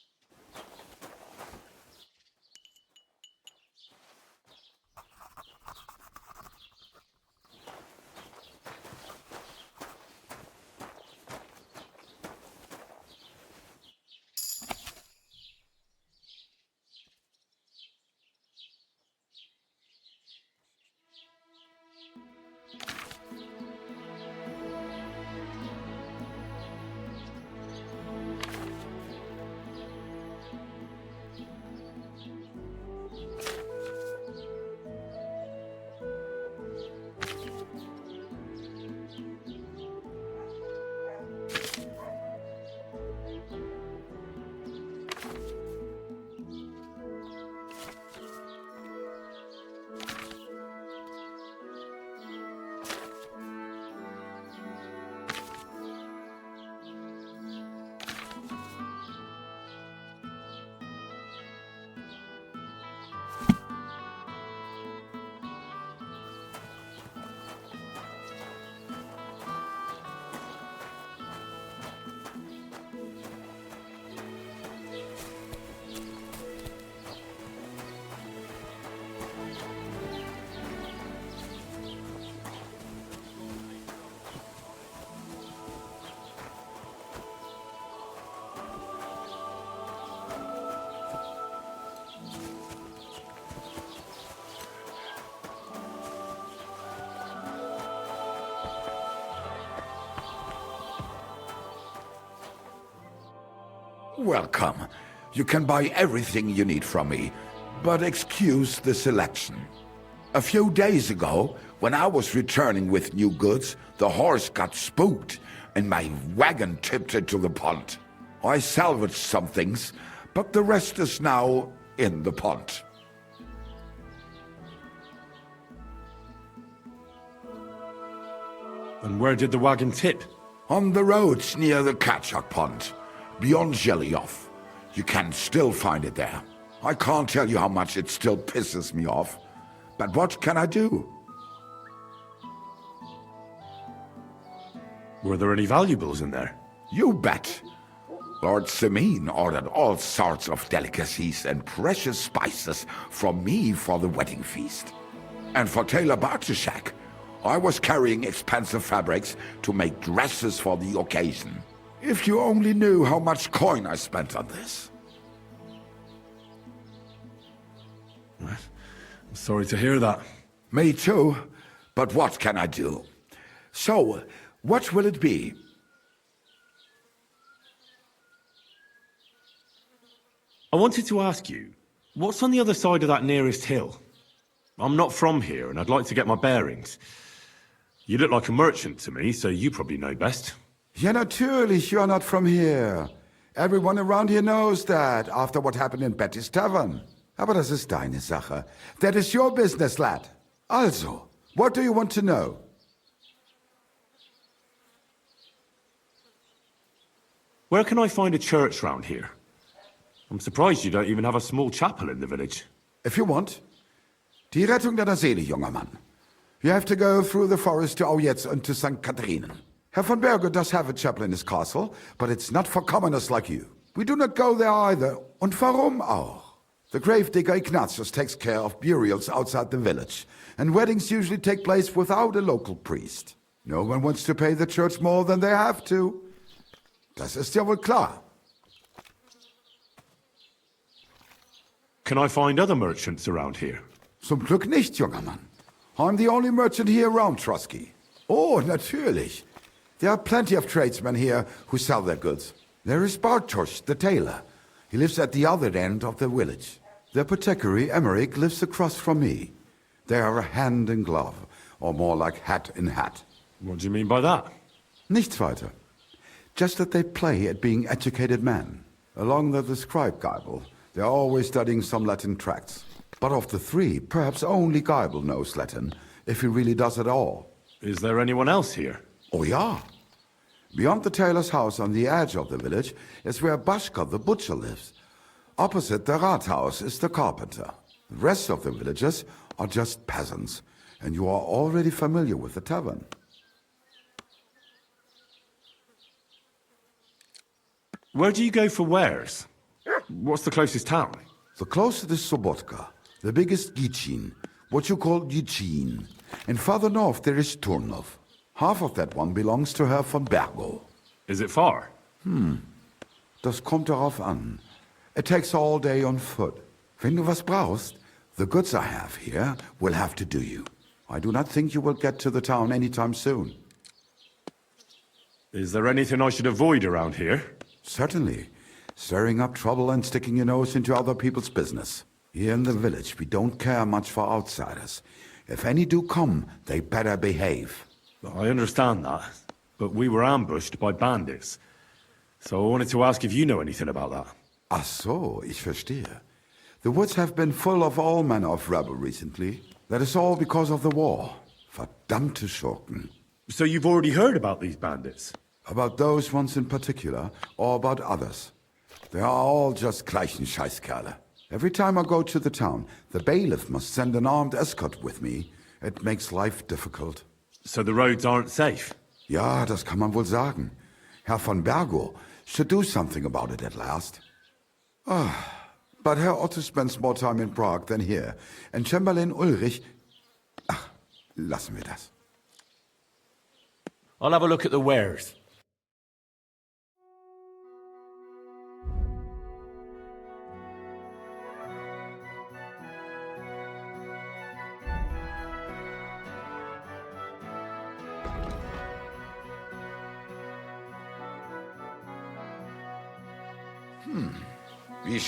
Welcome. You can buy everything you need from me, but excuse the selection. A few days ago, when I was returning with new goods, the horse got spooked and my wagon tipped into the pond. I salvaged some things, but the rest is now in the pond. And where did the wagon tip? On the roads near the Katchak pond, beyond Zhelyov. You can still find it there. I can't tell you how much it still pisses me off. But what can I do? Were there any valuables in there? You bet. Lord Semine ordered all sorts of delicacies and precious spices from me for the wedding feast. And for Taylor Bartishak, I was carrying expensive fabrics to make dresses for the occasion. If you only knew how much coin I spent on this. I'm sorry to hear that. Me too, but what can I do? So, what will it be? I wanted to ask you, what's on the other side of that nearest hill? I'm not from here, and I'd like to get my bearings. You look like a merchant to me, so you probably know best. Ja, natürlich, you're not from here. Everyone around here knows that, after what happened in Betty's Tavern. Aber das ist deine Sache. That is your business, lad. Also, what do you want to know? Where can I find a church round here? I'm surprised you don't even have a small chapel in the village. If you want. Die Rettung deiner Seele, junger Mann. You have to go through the forest to Aujetz and to St. Catharinen. Herr von Berge does have a chapel in his castle, but it's not for commoners like you. We do not go there either. Und warum auch? The gravedigger Ignatius takes care of burials outside the village, and weddings usually take place without a local priest. No one wants to pay the church more than they have to. Das ist ja wohl klar. Can I find other merchants around here? Zum Glück nicht, junger Mann. I'm the only merchant here around Trusky. Oh, natürlich. There are plenty of tradesmen here who sell their goods. There is Bartosz, the tailor. He lives at the other end of the village. The apothecary, Emmerich, lives across from me. They are hand in glove, or more like hat in hat. What do you mean by that? Nichts weiter. Just that they play at being educated men. Along the described Geibel, they are always studying some Latin tracts. But of the three, perhaps only Geibel knows Latin, if he really does at all. Is there anyone else here? Oh, ja. Beyond the tailor's house on the edge of the village is where Bashka the butcher lives. Opposite the Rathaus is the carpenter. The rest of the villagers are just peasants, and you are already familiar with the tavern. Where do you go for wares? What's the closest town? The closest is Sobotka, the biggest Gichin, what you call Gichin. And farther north there is Turnov. Half of that one belongs to Herr von Bergo. Is it far? Das kommt darauf an. It takes all day on foot. Wenn du was brauchst, the goods I have here will have to do you. I do not think you will get to the town anytime soon. Is there anything I should avoid around here? Certainly. Stirring up trouble and sticking your nose into other people's business. Here in the village, we don't care much for outsiders. If any do come, they better behave. I understand that, but we were ambushed by bandits. So I wanted to ask if you know anything about that. Ach so, ich verstehe. The woods have been full of all manner of rebel recently. That is all because of the war. Verdammte Schurken. So you've already heard about these bandits? About those ones in particular, or about others. They are all just gleichen Scheißkerle. Every time I go to the town, the bailiff must send an armed escort with me. It makes life difficult. So the roads aren't safe? Ja, das kann man wohl sagen. Herr von Bergo should do something about it at last. But Herr Otto spends more time in Prague than here. And Chamberlain Ulrich... Ach, lassen wir das. I'll have a look at the wares. Wie